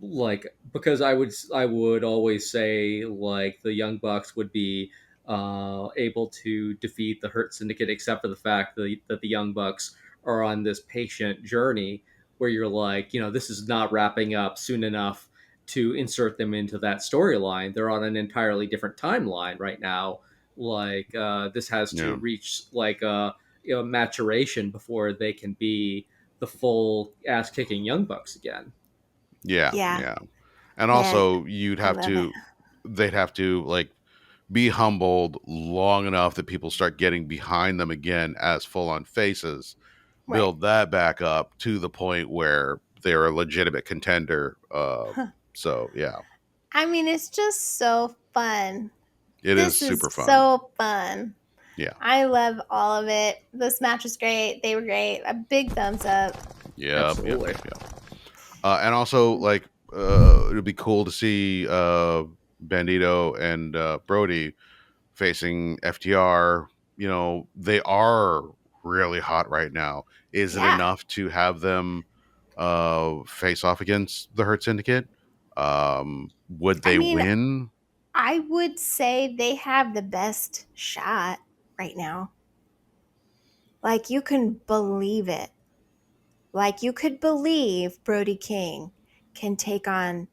like because I would always say like the Young Bucks would be able to defeat the Hurt Syndicate except for the fact that the Young Bucks are on this patient journey where you're like, this is not wrapping up soon enough to insert them into that storyline. They're on an entirely different timeline right now. Like this has to Yeah, reach like maturation before they can be the full ass kicking Young Bucks again. yeah, Yeah, yeah. And man, also, I love it. they'd have to like be humbled long enough that people start getting behind them again as full on faces, Right. build that back up to the point where they're a legitimate contender. So yeah, I mean, it's just so fun. it is This is super fun. so fun. Yeah. I love all of it. This match was great. They were great. A big thumbs up. Yep, yep, Absolutely. yep, yep. And also, like, it'd be cool to see Bandito and Brody facing FTR. They are really hot right now. Is it Yeah. enough to have them face off against the Hurt Syndicate? Would I they mean, win? I would say they have the best shot right now. Like, you can believe it. Like, you could believe Brody King can take on,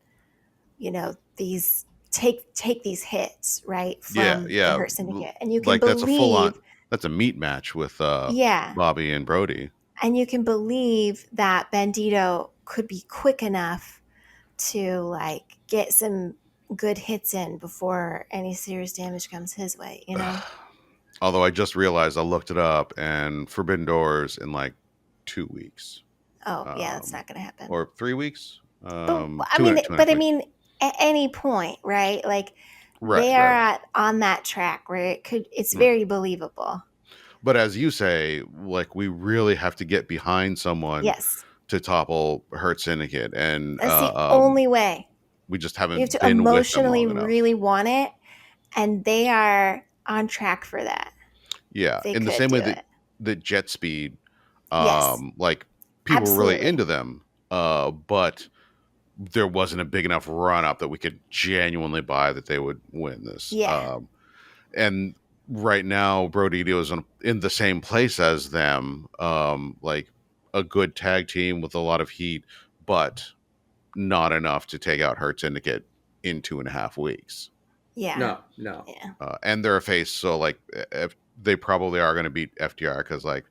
these take these hits, right, Yeah, from the yeah. Hurt Syndicate. And you can Like that's a full on. believe, That's a meat match with yeah, Bobby and Brody. and you can believe that Bandito could be quick enough to like get some good hits in before any serious damage comes his way, you know? Although I just realized I looked it up, and Forbidden Doors in like 2 weeks, Oh, yeah, that's um, not going to happen. or 3 weeks, But I two mean, two and a but half I weeks. mean, at any point, right? Like Right, they right, are right. on that track where it's Right. very believable. But as you say, like we really have to get behind someone Yes, to topple Hurt Syndicate, and that's the only way. we just You have haven't to been with them emotionally long enough. really want it, and they are on track for that. Yeah, They in the could same do way that it. Jet Speed, Yes, like people were really absolutely. into them, but there wasn't a big enough run up that we could genuinely buy that they would win this. Yeah. And right now, Brodito is in the same place as them, like a good tag team with a lot of heat, but not enough to take out Hurt Syndicate in 2.5 weeks. Yeah. No, no. Yeah. And they're a face, so like if they probably are going to beat FDR because like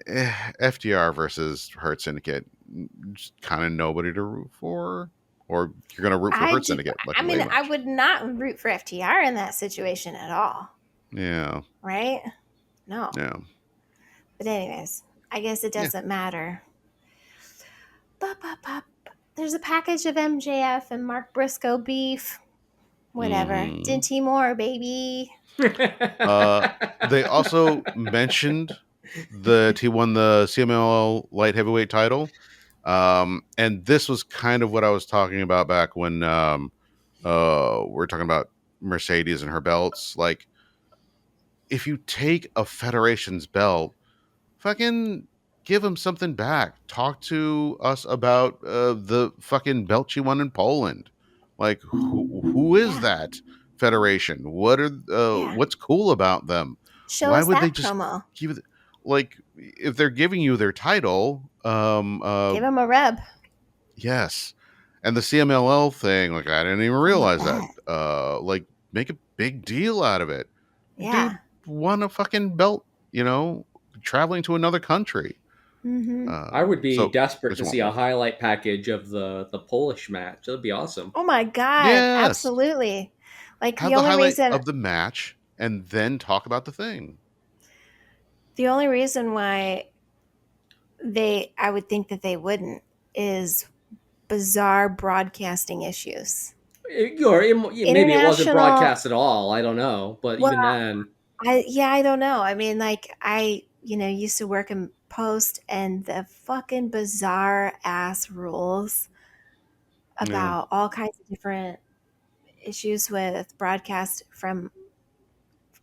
FDR versus Hurt Syndicate, just kind of nobody to root for, or you're going to root for I Hurt do. Syndicate like I way mean, I much. would not root for FTR in that situation at all, Yeah, right? No. yeah, But anyways, I guess it yeah. doesn't matter. Bup, bup, bup. There's a package of MJF and Mark Briscoe beef. Whatever. Hmm. Dinty Moore, baby. Uh, they also mentioned that he won the CMLL light heavyweight title. And this was kind of what I was talking about back when we're talking about Mercedes and her belts. Like, if you take a federation's belt, fucking give him something back. Talk to us about the fucking belt she won in Poland. Like, who is Yeah. that federation? Yeah. What's cool about them? Show Why us would they that just promo. give it? Like, if they're giving you their title, Give him a rub. yes. And the CMLL thing, like I didn't even Oh, I realize that. bet. Like make a big deal out of it. Dude Yeah. won a fucking belt, traveling to another country. Mm-hmm. I would be So desperate just to want see a more. highlight package of the Polish match. That'd be awesome. Oh my God. Yes. Absolutely. Like Have the highlight of the match and then talk about the thing. the only reason why I would think that they wouldn't is bizarre broadcasting issues. Maybe it wasn't International, broadcast at all. I don't know, but well, even then, I don't know. I mean, like used to work in post and the fucking bizarre ass rules Yeah. about all kinds of different issues with broadcast from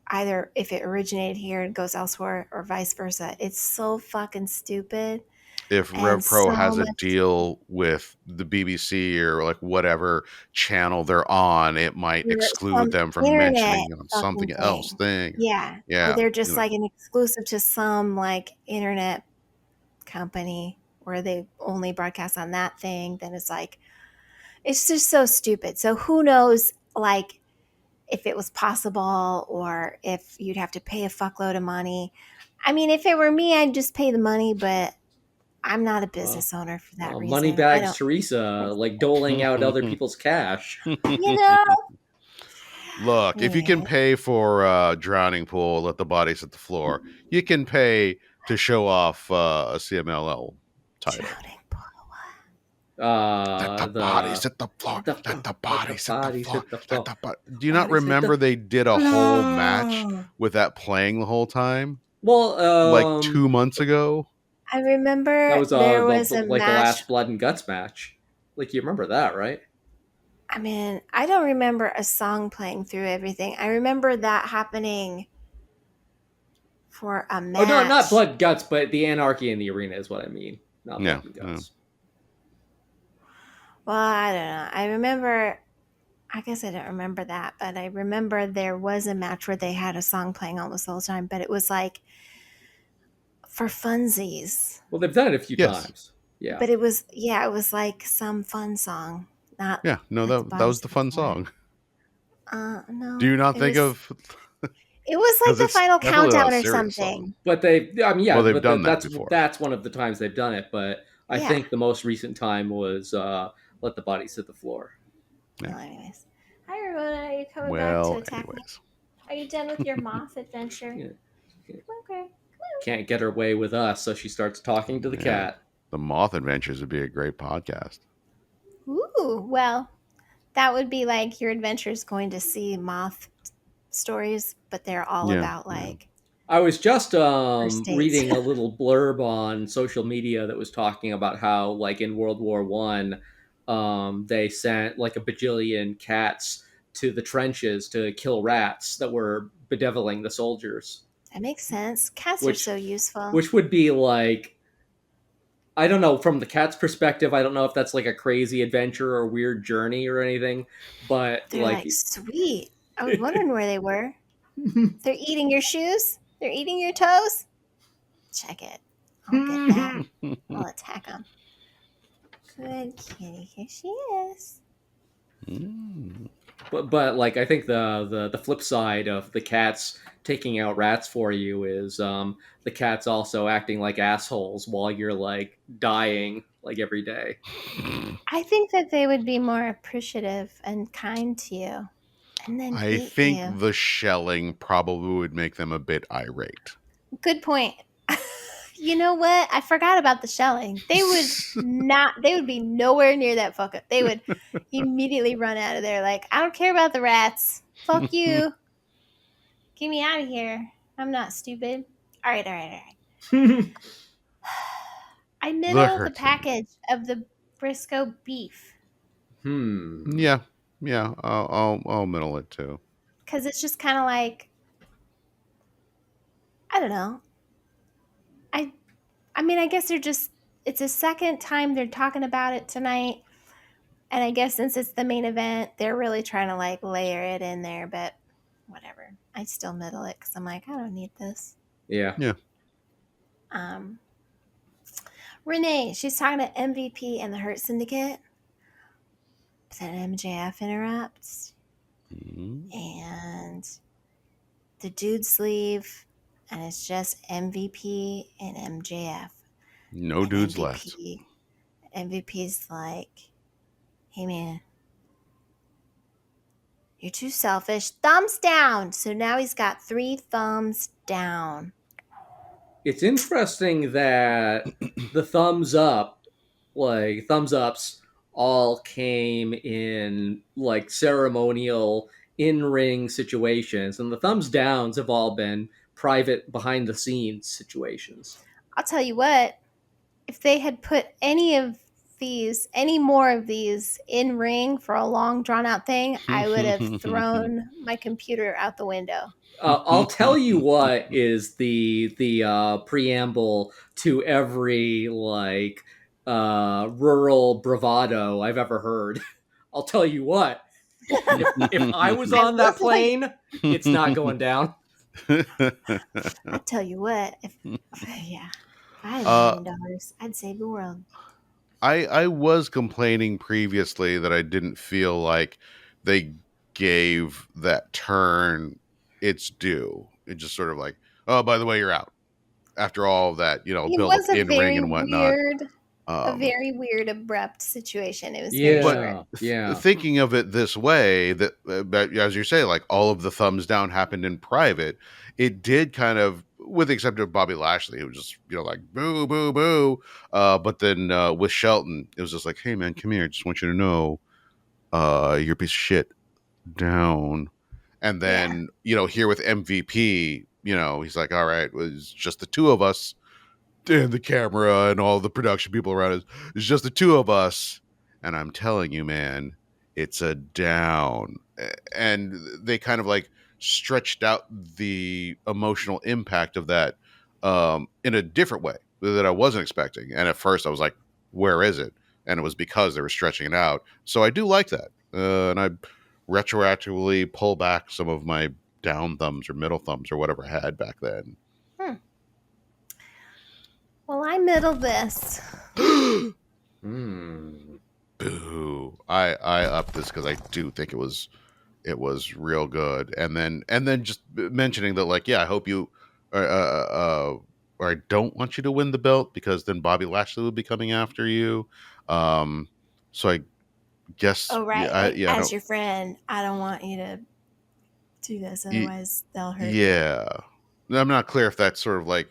either if it originated here and goes elsewhere or vice versa. It's so fucking stupid If and RevPro so has a much deal with the BBC or like whatever channel they're on, it might exclude some them from internet mentioning on fucking something else thing. thing. Yeah. Or Yeah. they're just like an exclusive to some like internet company where they only broadcast on that thing. Then it's like, it's just so stupid. So who knows, like, if it was possible or if you'd have to pay a fuckload of money. I mean, if it were me, I'd just pay the money, but I'm not a well, business owner for that well, reason. I Moneybags don't, Teresa, like doling out other people's cash. you know? Look, if you can Anyway, pay for drowning pool, let the bodies hit the floor. You can pay to show off a CMLL title. drowning. Let the bodies The hit the floor. Let the let the bodies hit the bodies floor. hit the Let floor. the Do you not Bodies hit the remember they did a whole match floor. with that playing the whole time? Well, Like 2 months ago? I that remember was there the was a like the match. last blood and guts match. Like you remember that, right? I mean, I don't remember a song playing through everything. I remember that happening for a Oh no, not match. blood and guts, but the anarchy in the arena is what I mean. Not Yeah. blood and Yeah. guts. Well, I don't know. I remember, I guess I don't remember that, but I remember there was a match where they had a song playing almost all the time, but it was like for funsies. Well, they've done it a few Yes. times. Yeah. But it was, yeah, it was like some fun song, not Yeah. No, let the that was bodies the hit the fun floor. song. Do No, you not think of it was like because the it's final definitely not a countdown or serious song. something. But I mean, Well, yeah, they've but done that that's before. one of the times they've done it. But I Yeah. think the most recent time was "Let the Bodies Hit the Floor." Yeah. Well, anyways. Hi, Ramona. Are you coming back to Well, attack me? anyways. Are you done with your moth adventure? Yeah. Okay. Can't get her way with us, so she starts talking to the Yeah. cat. The Moth Adventures would be a great podcast. Ooh, well, that would be like your adventures going to see moth stories, but they're all Yeah. about Yeah. like I was just first dates. reading a little blurb on social media that was talking about how, like in World War One, they sent like a bajillion cats to the trenches to kill rats that were bedeviling the soldiers, That makes sense. Cats are which so useful. which would be like, I don't know, from the cat's perspective, I don't know if that's like a crazy adventure or weird journey or anything, but They're like sweet. I was wondering where they were. They're eating your shoes. They're eating your toes. Check it. I'll get that. I'll attack them. Good kitty. Here she is. Mm. But like I think the flip side of the cats taking out rats for you is the cats also acting like assholes while you're like dying like every day. I think that they would be more appreciative and kind to you and then I eat think you. the shelling probably would make them a bit irate. Good point. You know what? I forgot about the shelling. They would be nowhere near that fucker. They would immediately run out of there like, I don't care about the rats. Fuck you. Get me out of here. I'm not stupid. All right, all right, all right. I The middle the hurting. package of the Briscoe beef Hmm. Yeah, yeah. I'll middle it too. because it's just kind of like, I don't know. I I mean, I guess it's a second time they're talking about it tonight. And I guess since it's the main event, they're really trying to like layer it in there, but whatever. I still middle it because I'm like, I don't need this. Yeah. Yeah. Um, Renee, she's talking to MVP and the Hurt Syndicate. But then MJF interrupts, Mm, and the dudes leave, and it's just MVP and MJF. no And dudes left. MVP's like, hey man, you're too selfish. Thumbs down. So now he's got 3 thumbs down. It's interesting that the thumbs ups all came in like ceremonial in-ring situations, and the thumbs downs have all been private behind the scenes situations. I'll tell you what, if they had put any more of these in ring for a long drawn out thing, I would have thrown my computer out the window. I'll tell you what is the preamble to every like rural bravado I've ever heard. I'll tell you what. If I was I on love that plane, it's not going down. I tell you what, if yeah, if I had uh, $1 million, I'd save the world. I was complaining previously that I didn't feel like they gave that turn its due. It just sort of like, oh, by the way, you're out. After all of that, It build up was in ring and whatnot. a Um, very weird, abrupt situation. It was very but short. Yeah, yeah. thinking of it this way, that as you say, like all of the thumbs down happened in private. It did kind of, with the exception of Bobby Lashley, it was just like boo, boo, boo. But then with Shelton, it was just like, hey man, come here. Just want you to know, you're a piece of shit. Down. And Yeah. then here with MVP, he's like, all right, it was just the two of us and the camera and all the production people around us. It's just the two of us. And I'm telling you, man, it's a down. And they kind of like stretched out the emotional impact of that in a different way that I wasn't expecting. And at first I was like, where is it? And it was because they were stretching it out. So I do like that. And I retroactively pull back some of my down thumbs or middle thumbs or whatever I had back then. Hmm. Well, I middle this. Hmm. Boo! I upped this because I do think it was real good, and then just mentioning that, like, yeah, I hope you, or I don't want you to win the belt because then Bobby Lashley would be coming after you. Um, so I guess, Oh, yeah, right. Like, I as don't, your friend, I don't want you to do this. y- Otherwise, they'll hurt you. yeah. I'm not clear if that's sort of like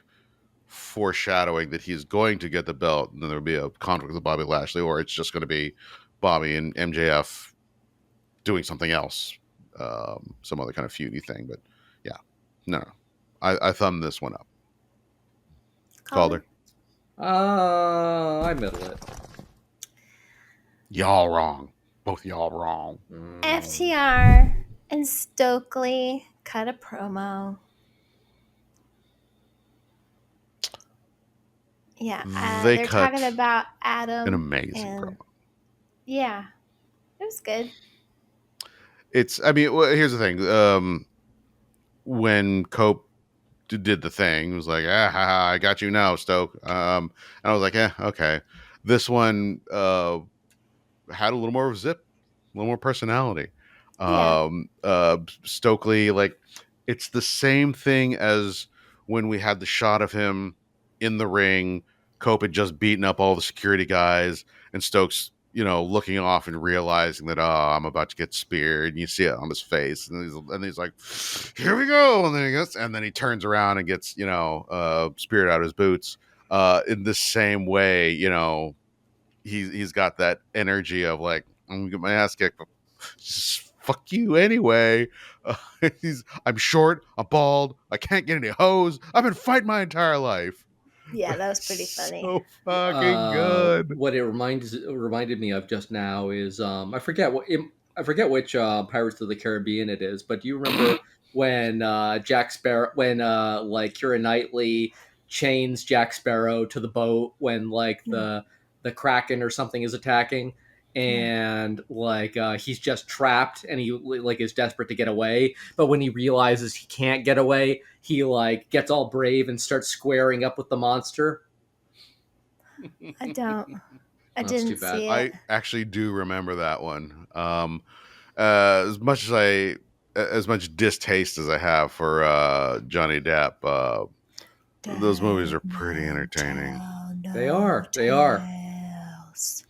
foreshadowing that he's going to get the belt and then there'll be a conflict with Bobby Lashley, or it's just going to be Bobby and MJF doing something else, some other kind of feudy thing. But yeah, no, I thumbed this one up. Calder. Calder, I middle it. y'all wrong, both y'all wrong. Mm. FTR and Stokely cut a promo. Yeah, They they're talking cut about an Adam, amazing and promo. yeah, it was good. I mean, here's the thing. When Cope did the thing, it was like, I got you now, Stoke. And I was like, okay. This one had a little more zip, a little more personality. Yeah. Stokely, like it's the same thing as when we had the shot of him in the ring. Cope had just beaten up all the security guys, and Stokes, looking off and realizing that, I'm about to get speared. And you see it on his face, and he's like, "Here we go!" And then he turns around and gets, speared out of his boots. In the same way, he's got that energy of like, I'm gonna get my ass kicked, but just fuck you anyway. Uh, I'm short, I'm bald, I can't get any hose. I've been fighting my entire life. Yeah, that was pretty funny. So fucking good. What it reminded me of just now is I forget which Pirates of the Caribbean it is, but do you remember when Jack Sparrow when like Keira Knightley chains Jack Sparrow to the boat when like No. the Kraken or something is attacking, Yeah. and like he's just trapped and he like is desperate to get away, but when he realizes he can't get away, he like gets all brave and starts squaring up with the monster. I don't. I That's too didn't bad. see it. I actually do remember that one. As much as much distaste as I have for Johnny Depp, those movies are Dead pretty men entertaining. tell They no are. They are. tales.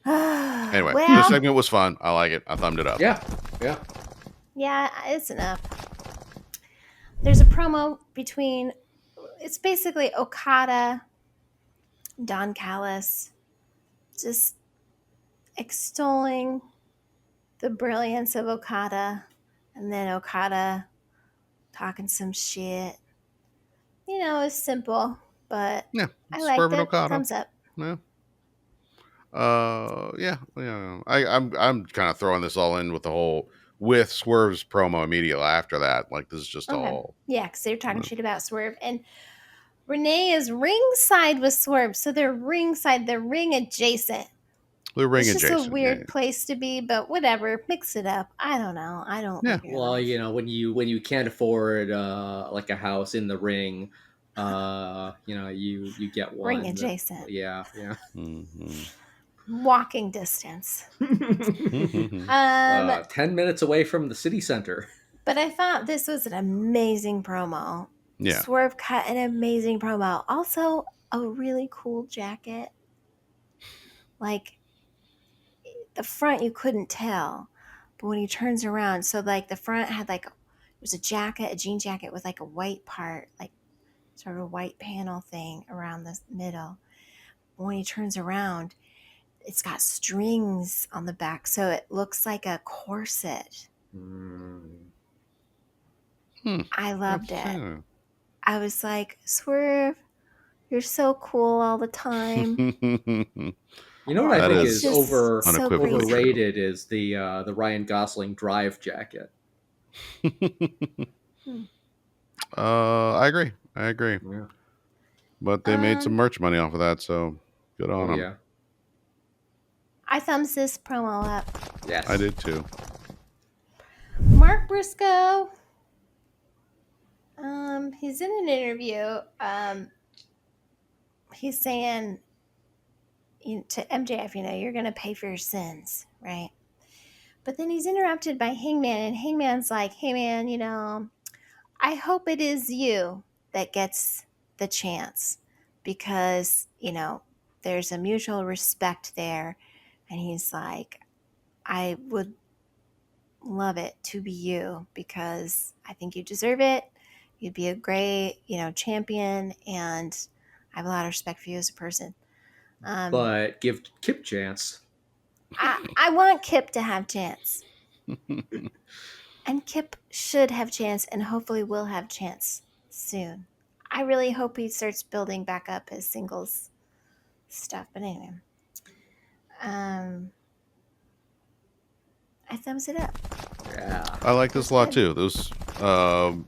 Anyway, this Well, segment was fun. I like it. I thumbed it up. Yeah. Yeah. yeah, it's enough. There's a promo between, it's basically Okada, Don Callis, just extolling the brilliance of Okada, and then Okada talking some shit. It's simple, but Yeah, I liked Swerve and it. Okada. Thumbs up. Yeah. Yeah, yeah. I'm kind of throwing this all in with the whole with Swerve's promo immediately after that. Like this is just Okay. all. Yeah, because they're talking uh, shit about Swerve. And Renee is ringside with Swerve. So they're ringside, they're ring adjacent. The ring It's just a adjacent. Yeah, weird place to be, but whatever. Mix it up. I don't know. I don't yeah. live your Well, life. when you can't afford like a house in the ring, you get Ring one. adjacent. Yeah. Yeah. Mm-hmm. Walking distance. Um, 10 minutes away from the city center. but I thought this was an amazing promo. Yeah. Swerve cut an amazing promo. Also, a really cool jacket. Like the front, you couldn't tell, but when he turns around, so like the front had like it was a jacket, a jean jacket with like a white part, like sort of a white panel thing around the middle. But when he turns around, it's got strings on the back, so it looks like a corset. Mm. I loved That's, it. I was like, Swerve, you're so cool all the time. You know what I that think It's is is just so unequivocally crazy. true. overrated is the Ryan Gosling Drive jacket. Hmm. I agree. I agree. Yeah. But they made some Um, merch money off of that, so good on Oh them. yeah. I thumbs this promo up. Yes. I did too. Mark Briscoe. He's in an interview. He's saying to MJF, you're going to pay for your sins, right? But then he's interrupted by Hangman, and Hangman's like, hey, man, I hope it is you that gets the chance because, there's a mutual respect there. And he's like, I would love it to be you because I think you deserve it. You'd be a great, champion, and I have a lot of respect for you as a person. But give Kip chance. I want Kip to have chance, and Kip should have chance, and hopefully will have chance soon. I really hope he starts building back up his singles stuff. But anyway, I thumbs it up. Yeah. I like this a lot too. Those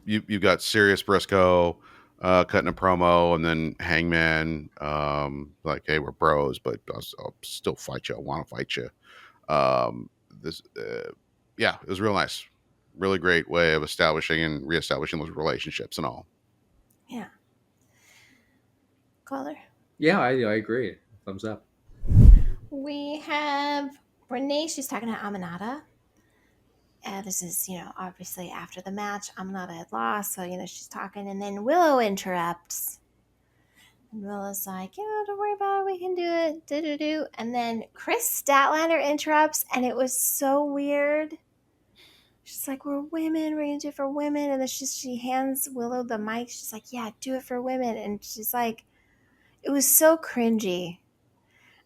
you got Sirius Briscoe cutting a promo, and then Hangman like, hey, we're bros, but I'll still fight you. I want to fight you. This yeah, it was real nice. Really great way of establishing and reestablishing those relationships and all. Yeah. Caller. Yeah, I agree. Thumbs up. We have Renee, she's talking to Aminata. This is, obviously after the match. Aminata had lost, so, she's talking. And then Willow interrupts. And Willow's like, don't worry about it. We can do it. Do-do-do. And then Chris Statlander interrupts, and it was so weird. She's like, we're women. We're going to do it for women. And then she hands Willow the mic. She's like, yeah, do it for women. And she's like, it was so cringy.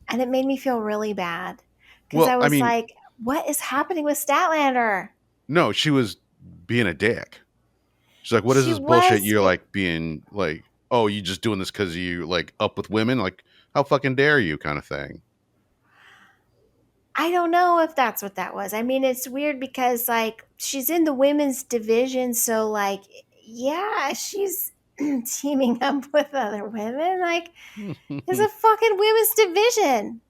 And it made me feel really bad. Because Well, I I was mean, like, what is happening with Statlander? no, she was being a dick. She's like, what is She this bullshit? was, You're like being like, oh, you just doing this because you like up with women? Like, how fucking dare you, kind of thing. I don't know if that's what that was. I mean, it's weird because, like, she's in the women's division. So, like, yeah, she's teaming up with other women. Like, it's a fucking women's division.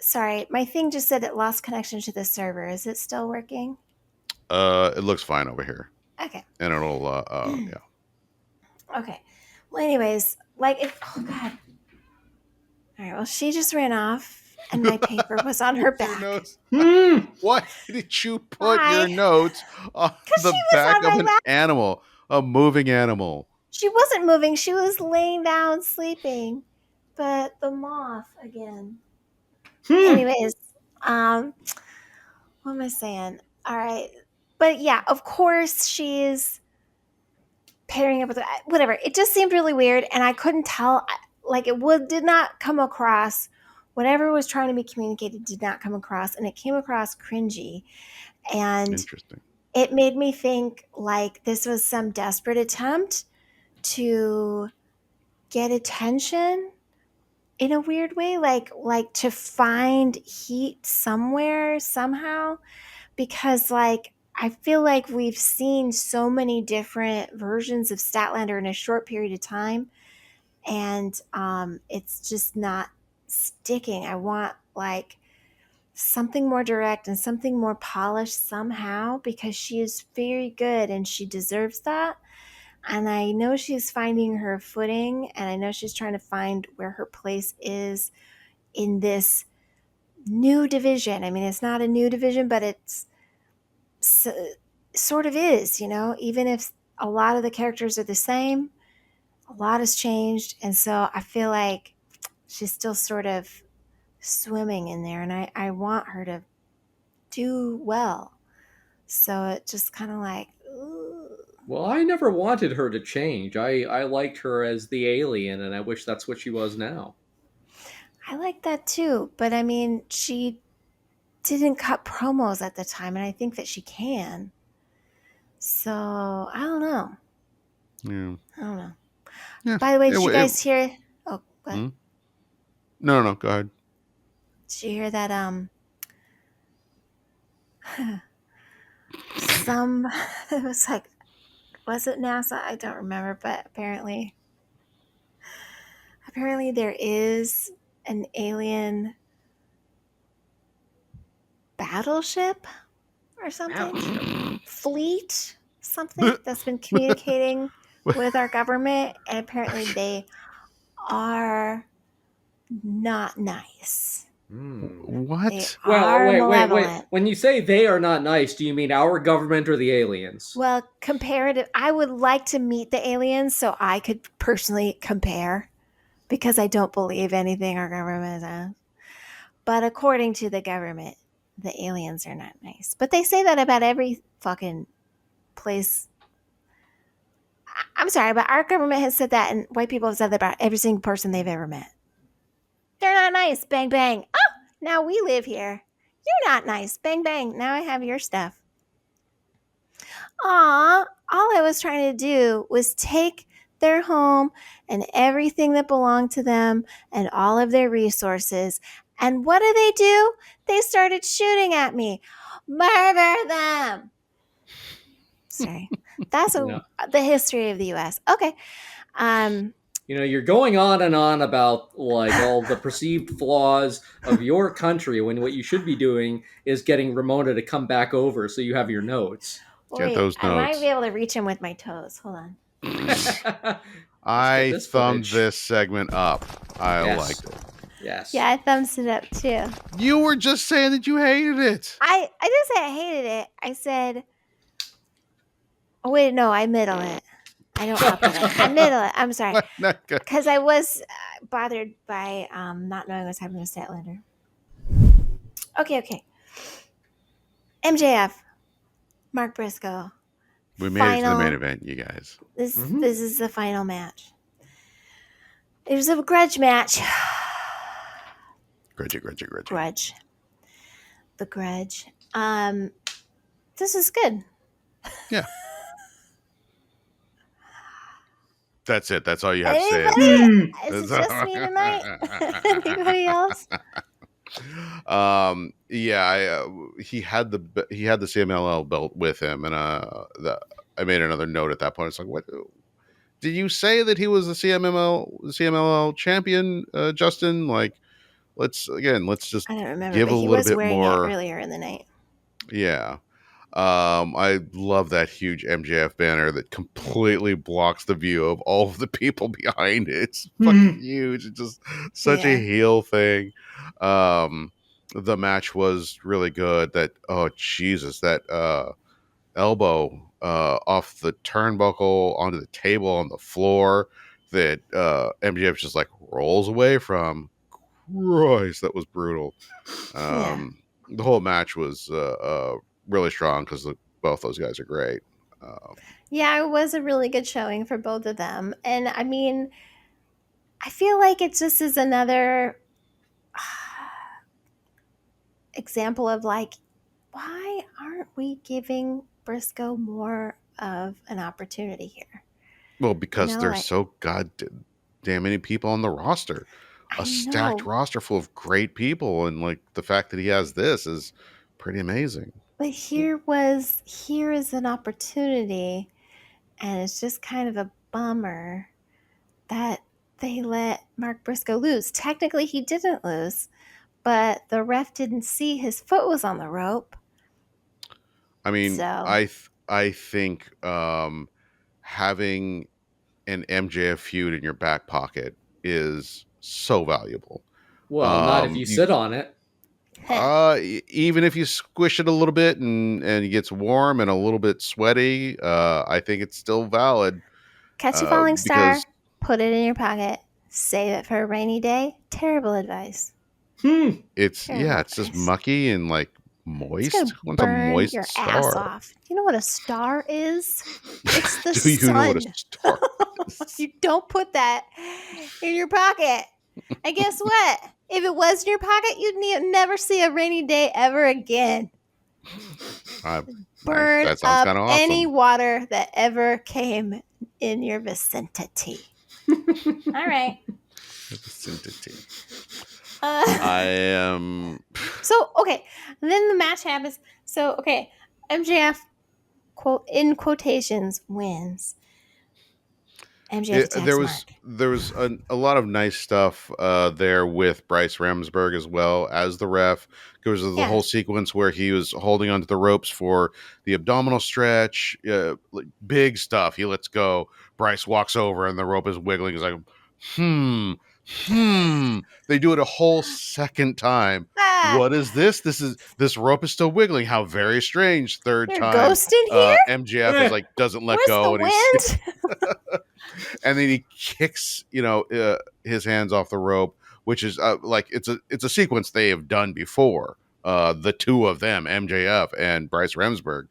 Sorry, my thing just said it lost connection to the server. Is it still working? It looks fine over here, Okay. and it'll, yeah. Okay. Well, anyways, like, oh god. All right. Well, she just ran off, and my paper was on her Your back. notes. Hmm. Why did you put your Why? notes on Because the she was back on of my an lap. animal, a moving animal? She wasn't moving. She was laying down sleeping. But the moth again. Anyways, what am I saying? All right. But yeah, of course she's pairing up with whatever. It just seemed really weird, and I couldn't tell. Like did not come across. Whatever was trying to be communicated did not come across, and it came across cringy, and Interesting. it made me think like this was some desperate attempt to get attention in a weird way, like to find heat somewhere somehow, because like I feel like we've seen so many different versions of Statlander in a short period of time, and it's just not sticking. I want like something more direct and something more polished somehow, because she is very good and she deserves that. And I know she's finding her footing, and I know she's trying to find where her place is in this new division. I mean, it's not a new division, but it's sort of is, even if a lot of the characters are the same, a lot has changed. And so I feel like she's still sort of swimming in there, and I want her to do well. So it just kind of like, ooh. Well, I never wanted her to change. I liked her as the alien, and I wish that's what she was now. I like that too. But I mean, she didn't cut promos at the time, and I think that she can. So I don't know. Yeah. I don't know. Yeah. By the way, did you guys hear? Oh, what? Hmm? No. Go ahead. Did you hear that? Some it was like, was it NASA? I don't remember, but apparently there is an alien battleship or something, fleet, something that's been communicating with our government, and apparently they are not nice. What? They Well, are wait. malevolent. When you say they are not nice, do you mean our government or the aliens? Well, comparative. I would like to meet the aliens so I could personally compare, because I don't believe anything our government says. But according to the government, the aliens are not nice. But they say that about every fucking place. I'm sorry, but our government has said that, and white people have said that about every single person they've ever met. They're not nice. Bang, bang. Oh, now we live here. You're not nice. Bang, bang. Now I have your stuff. Aw, all I was trying to do was take their home and everything that belonged to them and all of their resources. And what do? They started shooting at me. Murder them. Sorry. That's No. the history of the US. Okay. You're going on and on about like all the perceived flaws of your country when what you should be doing is getting Ramona to come back over so you have your notes. Get Wait, those I might notes. be able to reach him with my toes. Hold on. Let's get I this thumbed footage. this segment up. I Yes. liked it. Yes. Yeah, I thumbs it up too. You were just saying that you hated it. I didn't say I hated it. I said, oh wait, no, I middle it. I don't upper it. I middle it. I'm sorry, What? Not good. because I was bothered by not knowing what's happening with Statlander. Okay, okay. MJF, Mark Briscoe, We made it to the main final. event, you guys. This is the final match. It was a grudge match. Grudgy, grudgy, grudgy. Grudge. The grudge. This is good. Yeah. That's it. That's all you have to say. Anybody? Is That's it just me tonight? Anybody else? Yeah, he had the CMLL belt with him, and I made another note at that point. It's like, what did you say that he was the CMLL champion, Justin? Like, let's just I don't remember, give but a he little was bit wearing it more. earlier in the night. Yeah. I love that huge MJF banner that completely blocks the view of all of the people behind it. It's fucking huge. It's just such a Yeah. heel thing. The match was really good. That oh Jesus, that elbow off the turnbuckle onto the table on the floor that MJF just like rolls away from. Christ, that was brutal. Yeah. The whole match was really strong because both those guys are great. Yeah, it was a really good showing for both of them. And I mean, I feel like it just is another example of like, why aren't we giving Briscoe more of an opportunity here? Well, You because know, there's like, so goddamn many people on the roster, a I stacked know, roster full of great people, and like the fact that he has this is pretty amazing. but here is an opportunity, and it's just kind of a bummer that they let Mark Briscoe lose. Technically, he didn't lose, but the ref didn't see his foot was on the rope. I mean, So, I think having an MJF feud in your back pocket is so valuable. Well, not if you You sit on it. even if you squish it a little bit and it gets warm and a little bit sweaty, I think it's still valid catch a falling star, because put it in your pocket, save it for a rainy day. Terrible advice. Terrible it's just advice. mucky and like It's moist. gonna Who wants a burn moist your ass star? off. You know what a star is? It's the Do you know what a sun. star is? You don't put that in your pocket. And guess what? If it was in your pocket, you'd never see a rainy day ever again. Burn That sounds up kind of any awesome. water that ever came in your vicinity. All right. Vicinity. I Uh, am. so okay, and then the match happens. So okay, MJF quote in quotations wins. MJF attacks Mark. There was a lot of nice stuff there with Bryce Ramsberg as well as the ref. There was the Yeah, whole sequence where he was holding onto the ropes for the abdominal stretch, like, big stuff. He lets go. Bryce walks over and the rope is wiggling. He's like, hmm, hmm. They do it a whole second time. ah, What is this? This rope is still wiggling. How very strange. Third there's a time, ghost in here. MJF is like doesn't let Where's the go, and he's wind? and then he kicks his hands off the rope, which is like it's a sequence they have done before, the two of them, MJF and Bryce Remsburg.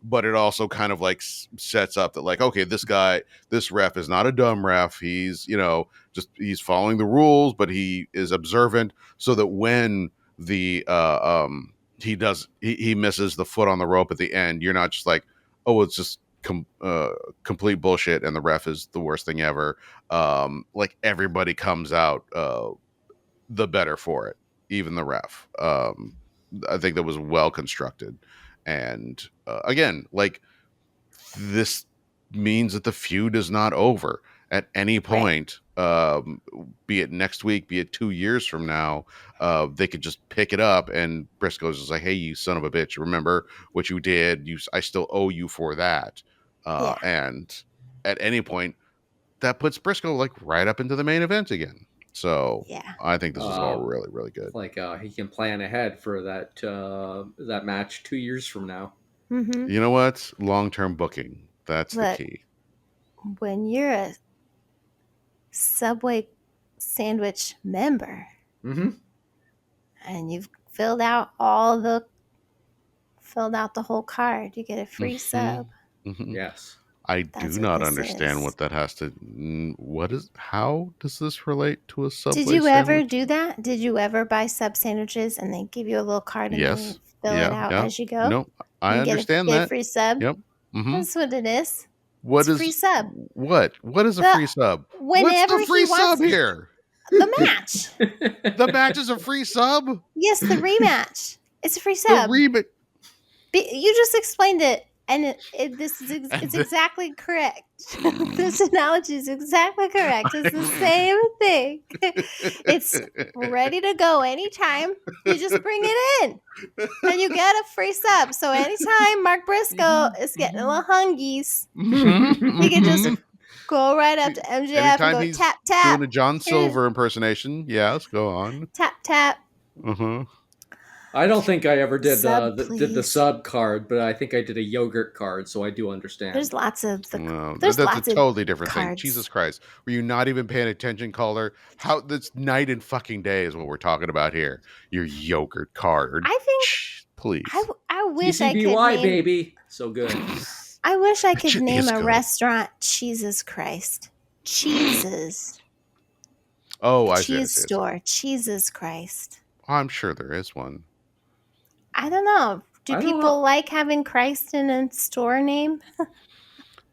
But it also kind of like sets up that like, okay, this ref is not a dumb ref. He's just he's following the rules, but he is observant, so that when the he misses the foot on the rope at the end, you're not just like, oh, it's just complete bullshit and the ref is the worst thing ever. Like everybody comes out the better for it, even the ref. I think that was well constructed, and again, like, this means that the feud is not over at any Right. point. Be it next week, be it 2 years from now, they could just pick it up, and Briscoe's just like, "Hey, you son of a bitch! Remember what you did? I still owe you for that." Yeah. And at any point, that puts Briscoe like right up into the main event again. So Yeah. I think this is all Uh, really, really good. like he can plan ahead for that match 2 years from now. Mm-hmm. You know what? Long-term booking. That's the Look, key. when you're a Subway sandwich member Mm-hmm. and you've filled out the whole card, you get a free hmm sub. hmm Yes. I That's do what not this understand is. what that has to. How does this relate to a Did Subway you ever sandwich? do that? Did you ever buy sub sandwiches and they give you a little card and then you Yes. fill it Yeah. out Yeah. as you go? No, I And understand get a that. free sub? Yep. hmm That's what it is. It's What a free is sub. what is a The free sub? What's whenever the he free wants sub here? the match. The match is a free sub. Yes, the rematch. It's a free The sub. remit. You just explained it, and And it's exactly correct. This analogy is exactly correct. It's the same thing. It's ready to go anytime. You just bring it in, and you get a free sub. So anytime Mark Briscoe is getting a little hungies, he can just go right up to MJF and Anytime go he's tap tap. doing a John Here, Silver impersonation, yes, go on. tap tap. Uh-huh. I don't think I ever did Sub, did the please. sub card, but I think I did a yogurt card, so I do understand. There's lots of Well, there's that's a lots of totally different thing. Jesus cards. Christ. Were you not even paying attention, caller? How this night and fucking day is what we're talking about here. Your yogurt card. I think Please. I wish I could TCBY, name baby. So good. I wish I That could shit name is a good. restaurant Jesus Christ. Cheeses. Oh, A I see, I cheese see, I see. store. Jesus Christ. I'm sure there is one. I don't know. Do I don't people know. like having Christ in a store name?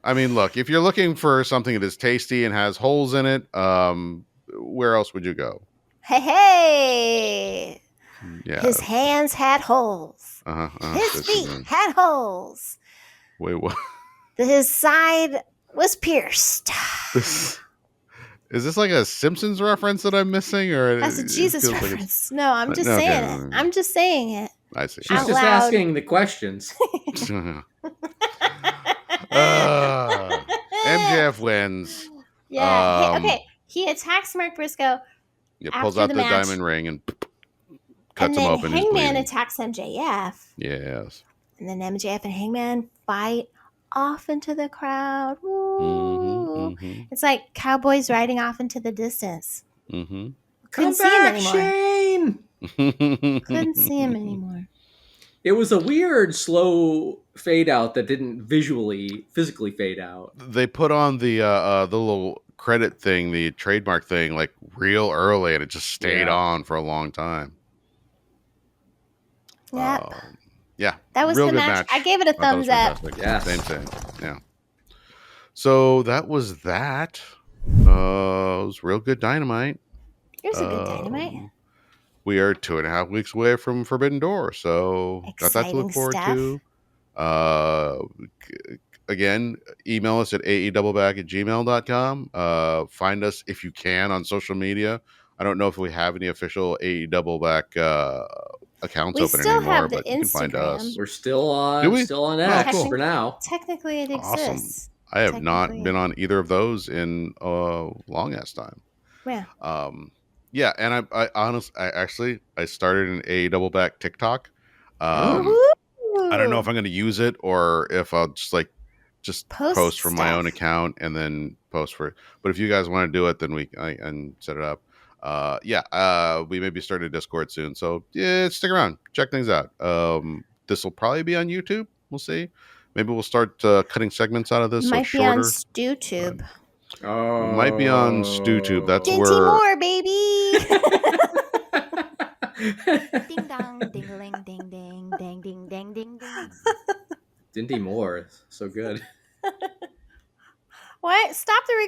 I mean, look, if you're looking for something that is tasty and has holes in it, where else would you go? Hey, hey. Yeah. His hands had holes. His feet had holes. Wait, what? His side was pierced. This is this like a Simpsons reference that I'm missing, or That's a it Jesus feels like it's reference. No, I'm just okay. saying it. I'm just saying it. I see. She's Out just loud. asking the questions. MJF wins. Yeah. Hey, okay. He attacks Mark Briscoe Yeah, pulls after out the the match, diamond ring and and cuts him then open. He's Hangman bleeding. attacks MJF, Yes. and then MJF and Hangman fight off into the crowd. Woo. It's like cowboys riding off into the distance. Couldn't Come see him back, anymore. Shane. Couldn't see him anymore. It was a weird slow fade out that didn't physically fade out. They put on the little credit thing, the trademark thing, like real early, and it just stayed on for a long time. Yep. Yeah, That was real the good match. I gave it a I thought it was thumbs up. fantastic. Yes. Same. Yeah. So that was that. It was real good Dynamite. It was a good Dynamite. We are 2.5 weeks away from Forbidden Door, so got that to look Exciting forward stuff. to. Again, email us at aedoubleback@gmail.com. Find us if you can on social media. I don't know if we have any official AE Doubleback accounts We open still anymore, have the but you can find us. Instagram. We're still on Do we? X cool. for now. Technically, it Awesome. exists. I have not Technically. been on either of those in a long ass time. Yeah. Yeah, and I started an A Doubleback TikTok. I don't know if I'm going to use it or if I'll just post from my own account and then post for it. But if you guys want to do it, then I can set it up. We may be starting a Discord soon, so yeah, stick around, check things out. This will probably be on YouTube. We'll see. Maybe we'll start cutting segments out of this. Might so be on shorter. StewTube. Might be on StewTube. That's Dinty where. Moore, baby. Ding dong, ding ling, ding ding, ding ding ding ding ding. Dinty Moore, so good. What? Stop the